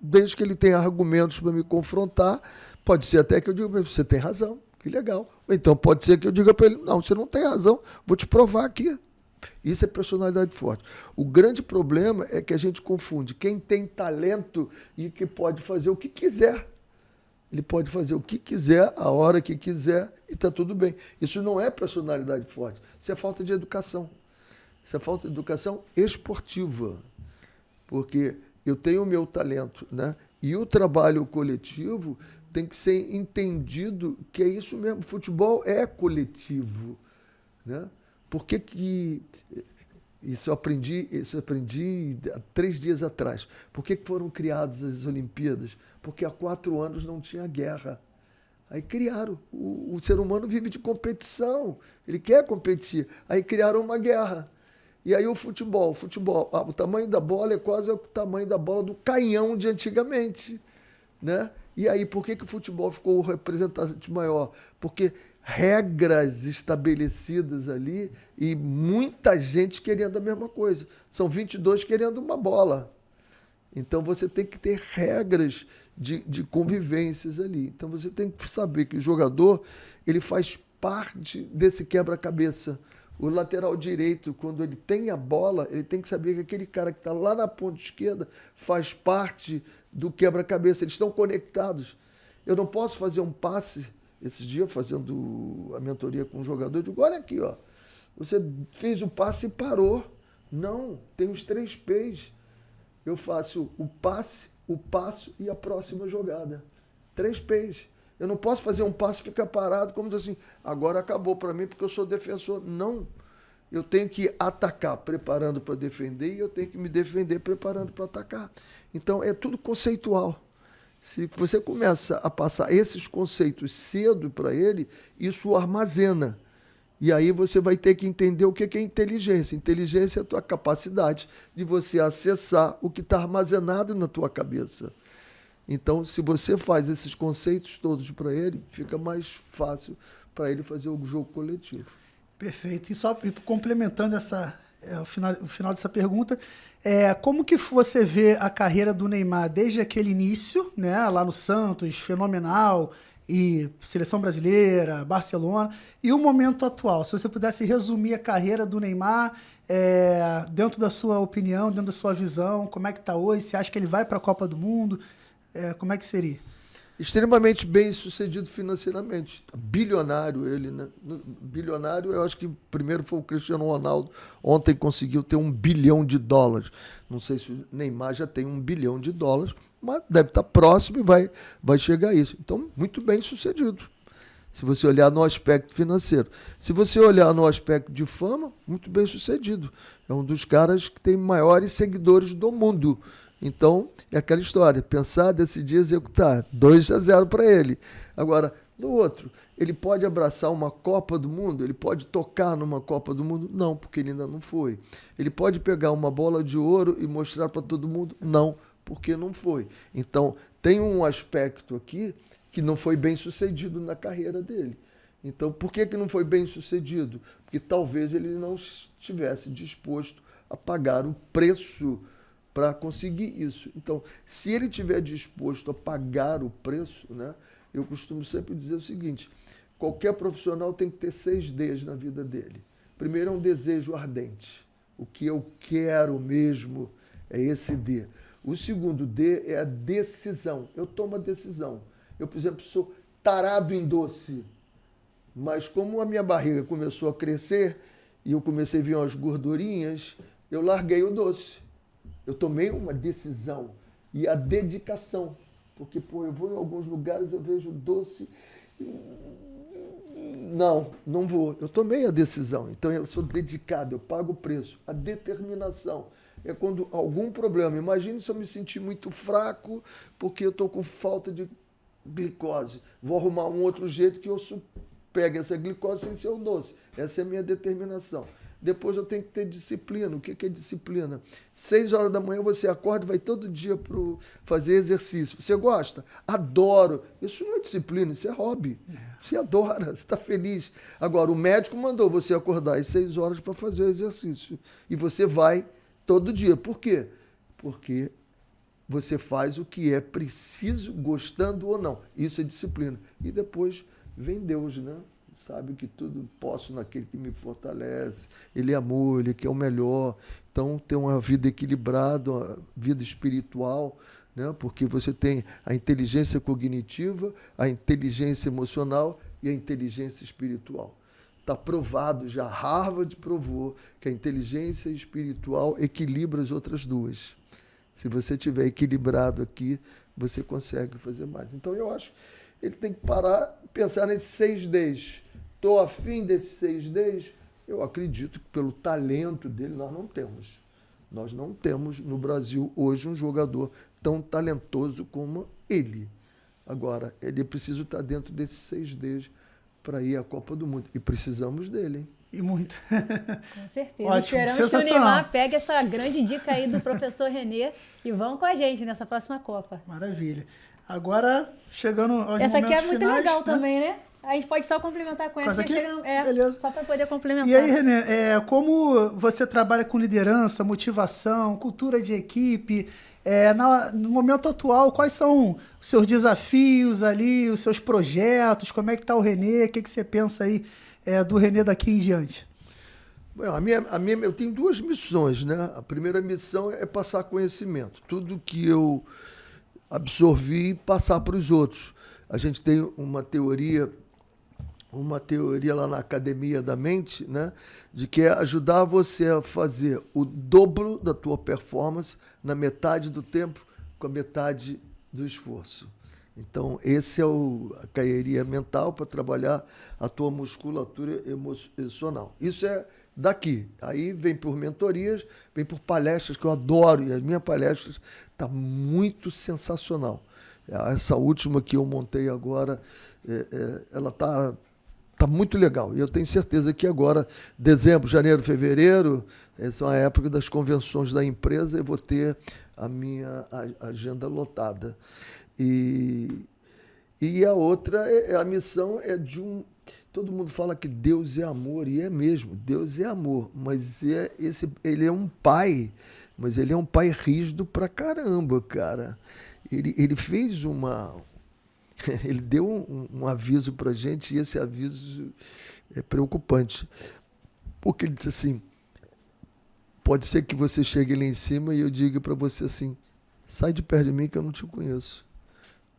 Desde que ele tenha argumentos para me confrontar, pode ser até que eu diga para ele, você tem razão, que legal. Ou então pode ser que eu diga para ele, não, você não tem razão, vou te provar aqui. Isso é personalidade forte. O grande problema é que a gente confunde quem tem talento e que pode fazer o que quiser. Ele pode fazer o que quiser, a hora que quiser, e está tudo bem. Isso não é personalidade forte. Isso é falta de educação. Isso é falta de educação esportiva. Porque eu tenho o meu talento, né? E o trabalho coletivo tem que ser entendido que é isso mesmo. Futebol é coletivo, né? Por que isso eu aprendi há 3 dias atrás. Por que foram criadas as Olimpíadas? Porque há 4 anos não tinha guerra. Aí criaram. O ser humano vive de competição. Ele quer competir. Aí criaram uma guerra. E aí o futebol, o tamanho da bola é quase o tamanho da bola do canhão de antigamente, né? E aí, por que o futebol ficou o representante maior? Porque regras estabelecidas ali e muita gente querendo a mesma coisa. São 22 querendo uma bola. Então você tem que ter regras de convivências ali. Então você tem que saber que o jogador ele faz parte desse quebra-cabeça. O lateral direito, quando ele tem a bola, ele tem que saber que aquele cara que está lá na ponta esquerda faz parte do quebra-cabeça. Eles estão conectados. Eu não posso fazer um passe. Esses dias, fazendo a mentoria com um jogador, eu digo, olha aqui, ó, você fez o passe e parou. Não, tem os 3 P's. Eu faço o passe, o passo e a próxima jogada. 3 P's. Eu não posso fazer um passe e ficar parado, como assim, agora acabou para mim porque eu sou defensor. Não. Eu tenho que atacar preparando para defender e eu tenho que me defender preparando para atacar. Então, é tudo conceitual. Se você começa a passar esses conceitos cedo para ele, isso o armazena. E aí você vai ter que entender o que é inteligência. Inteligência é a tua capacidade de você acessar o que está armazenado na tua cabeça. Então, se você faz esses conceitos todos para ele, fica mais fácil para ele fazer o jogo coletivo. Perfeito. E só complementando o final dessa pergunta, como que você vê a carreira do Neymar desde aquele início, né, lá no Santos, fenomenal, e Seleção Brasileira, Barcelona, e o momento atual? Se você pudesse resumir a carreira do Neymar, dentro da sua opinião, dentro da sua visão, como é que está hoje? Você acha que ele vai para a Copa do Mundo? Como é que seria? Extremamente bem sucedido financeiramente. Bilionário ele, né? Bilionário, eu acho que primeiro foi o Cristiano Ronaldo. Ontem conseguiu ter $1 bilhão. Não sei se o Neymar já tem $1 bilhão, mas deve estar próximo e vai chegar a isso. Então, muito bem sucedido. Se você olhar no aspecto financeiro. Se você olhar no aspecto de fama, muito bem sucedido. É um dos caras que tem maiores seguidores do mundo. Então, é aquela história, pensar, decidir, executar. 2-0 para ele. Agora, no outro, ele pode abraçar uma Copa do Mundo? Ele pode tocar numa Copa do Mundo? Não, porque ele ainda não foi. Ele pode pegar uma bola de ouro e mostrar para todo mundo? Não, porque não foi. Então, tem um aspecto aqui que não foi bem sucedido na carreira dele. Então, por que não foi bem sucedido? Porque talvez ele não estivesse disposto a pagar o preço para conseguir isso. Então, se ele estiver disposto a pagar o preço, né, eu costumo sempre dizer o seguinte, qualquer profissional tem que ter 6 Ds na vida dele. Primeiro é um desejo ardente. O que eu quero mesmo é esse D. O segundo D é a decisão. Eu tomo a decisão. Eu, por exemplo, sou tarado em doce, mas como a minha barriga começou a crescer e eu comecei a ver umas gordurinhas, eu larguei o doce. Eu tomei uma decisão e a dedicação, porque eu vou em alguns lugares, eu vejo doce, não vou. Eu tomei a decisão, então eu sou dedicado, eu pago o preço. A determinação é quando algum problema, imagine se eu me sentir muito fraco porque eu estou com falta de glicose, vou arrumar um outro jeito que eu pegue essa glicose sem ser o doce. Essa é a minha determinação. Depois eu tenho que ter disciplina. O que é disciplina? 6 horas da manhã você acorda e vai todo dia para fazer exercício. Você gosta? Adoro. Isso não é disciplina, isso é hobby. Você adora, você está feliz. Agora, o médico mandou você acordar às 6 horas para fazer o exercício. E você vai todo dia. Por quê? Porque você faz o que é preciso, gostando ou não. Isso é disciplina. E depois vem Deus, né? Sabe que tudo posso naquele que me fortalece. Ele é amor, ele quer o melhor. Então, ter uma vida equilibrada, uma vida espiritual, né? Porque você tem a inteligência cognitiva, a inteligência emocional e a inteligência espiritual. Está provado, já Harvard provou que a inteligência espiritual equilibra as outras duas. Se você estiver equilibrado aqui, você consegue fazer mais. Então, eu acho que ele tem que parar e pensar nesses 6 Ds. Estou afim desses 6 Ds? Eu acredito que pelo talento dele nós não temos. Nós não temos no Brasil hoje um jogador tão talentoso como ele. Agora, ele precisa estar dentro desses 6 Ds para ir à Copa do Mundo. E precisamos dele, hein? E muito. Com certeza. Ótimo, Esperamos que o Neymar pegue essa grande dica aí do professor Renê e vão com a gente nessa próxima Copa. Maravilha. Agora, chegando aos essa aqui é muito finais, legal, né? também, né? A gente pode só complementar com essa. aqui? Beleza. Só para poder complementar. E aí, Renê, como você trabalha com liderança, motivação, cultura de equipe, no momento atual, quais são os seus desafios ali, os seus projetos, como é que está o Renê, o que você pensa aí do Renê daqui em diante? Eu tenho 2 missões, né? A primeira missão é passar conhecimento. Tudo que eu absorvi, passar para os outros. A gente tem uma teoria lá na Academia da Mente, né, de que é ajudar você a fazer o dobro da tua performance na metade do tempo com a metade do esforço. Então, esse é a caeria mental para trabalhar a tua musculatura emocional. Isso é daqui. Aí vem por mentorias, vem por palestras que eu adoro, e as minhas palestras estão muito sensacional. Essa última que eu montei agora, ela está muito legal. E eu tenho certeza que agora, dezembro, janeiro, fevereiro, essa é a época das convenções da empresa, eu vou ter a minha agenda lotada. E a outra, a missão é todo mundo fala que Deus é amor, e é mesmo, Deus é amor, mas ele é um pai, mas ele é um pai rígido pra caramba, cara. Ele fez ele deu um aviso pra gente, e esse aviso é preocupante. Porque ele disse assim, pode ser que você chegue lá em cima e eu diga para você assim, sai de perto de mim que eu não te conheço.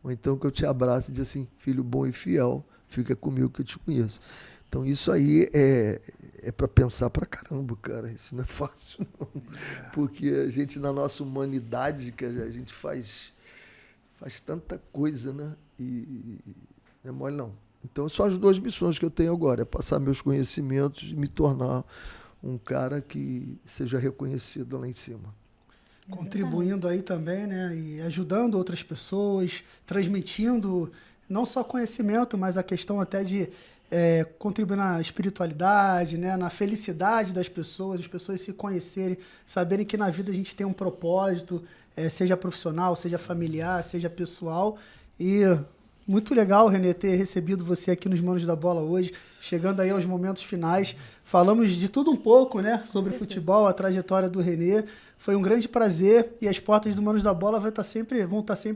Ou então que eu te abraço e diga assim, filho bom e fiel, fica comigo que eu te conheço. Então isso aí é para pensar pra caramba, cara. Isso não é fácil, não. Porque a gente, na nossa humanidade, que a gente faz tanta coisa, né? E não é mole, não. Então, são as 2 missões que eu tenho agora, é passar meus conhecimentos e me tornar um cara que seja reconhecido lá em cima. Contribuindo aí também, né? E ajudando outras pessoas, transmitindo não só conhecimento, mas a questão até de contribuir na espiritualidade, né? Na felicidade das pessoas, as pessoas se conhecerem, saberem que na vida a gente tem um propósito, seja profissional, seja familiar, seja pessoal. E muito legal, Renê, ter recebido você aqui nos Manos da Bola hoje, chegando aí aos momentos finais. Falamos de tudo um pouco, né, sobre futebol, a trajetória do Renê. Foi um grande prazer e as portas do Manos da Bola vão estar sempre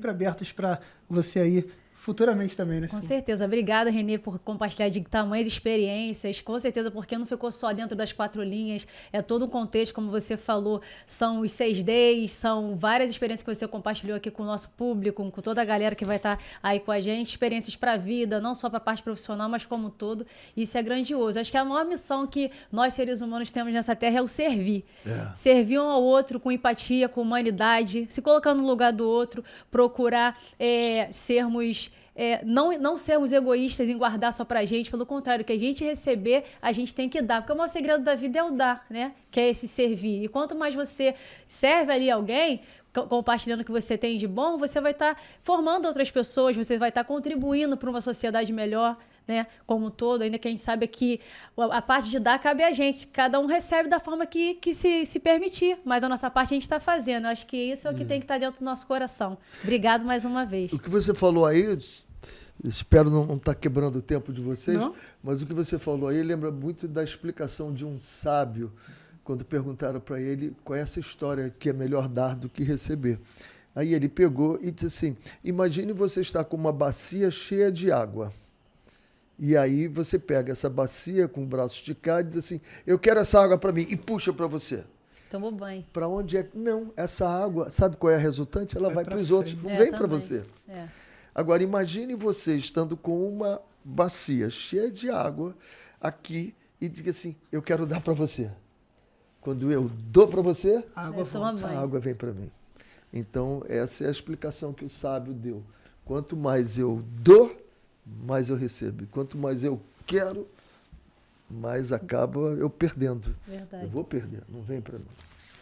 abertas para você aí futuramente também, né? Com certeza. Obrigada, Renê, por compartilhar de tamanhas experiências. Com certeza, porque não ficou só dentro das 4 linhas. É todo um contexto, como você falou. São os 6 Ds, são várias experiências que você compartilhou aqui com o nosso público, com toda a galera que vai estar aí com a gente. Experiências para a vida, não só para a parte profissional, mas como um todo. Isso é grandioso. Acho que a maior missão que nós, seres humanos, temos nessa terra é o servir. Servir um ao outro com empatia, com humanidade, se colocando no lugar do outro, procurar sermos... não sermos egoístas em guardar só pra gente, pelo contrário, que a gente receber, a gente tem que dar, porque o maior segredo da vida é o dar, né? Que é esse servir. E quanto mais você serve ali alguém, compartilhando o que você tem de bom, você vai estar formando outras pessoas, você vai estar contribuindo para uma sociedade melhor, né, como um todo, ainda que a gente saiba que a parte de dar cabe a gente. Cada um recebe da forma que se permitir, mas a nossa parte a gente está fazendo. Eu acho que isso é o que tem que estar dentro do nosso coração. Obrigado mais uma vez. O que você falou aí, espero não estar quebrando o tempo de vocês, Não. mas o que você falou aí lembra muito da explicação de um sábio, quando perguntaram para ele qual é essa história que é melhor dar do que receber. Aí ele pegou e disse assim, imagine você estar com uma bacia cheia de água. E aí você pega essa bacia com o braço esticado e diz assim, eu quero essa água para mim, e puxa para você. Tomou banho. Para onde é? Não, essa água, sabe qual é a resultante? Ela vai para os outros, não vem para você. Agora, imagine você estando com uma bacia cheia de água aqui e diga assim, eu quero dar para você. Quando eu dou para você, A água volta. a água vem para mim. Então, essa é a explicação que o sábio deu. Quanto mais eu dou, mais eu recebo. E quanto mais eu quero, mais acaba eu perdendo. Verdade. Eu vou perder, não vem para mim.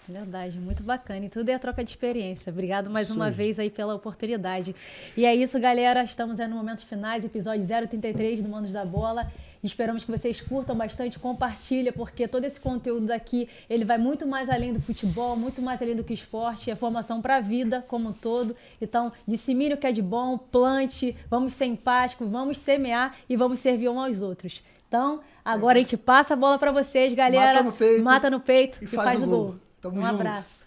Verdade, muito bacana. E tudo é a troca de experiência. Obrigado mais Isso uma aí. vez aí pela oportunidade. E é isso, galera. Estamos aí no momentos finais, episódio 033 do Manos da Bola. Esperamos que vocês curtam bastante, compartilha, porque todo esse conteúdo daqui, ele vai muito mais além do futebol, muito mais além do que esporte, é formação para a vida como um todo. Então, dissemine o que é de bom, plante, vamos ser empáticos, vamos semear e vamos servir uns aos outros. Então, agora a gente passa a bola para vocês, galera. Mata no peito e faz o gol. Tamo Um junto. abraço.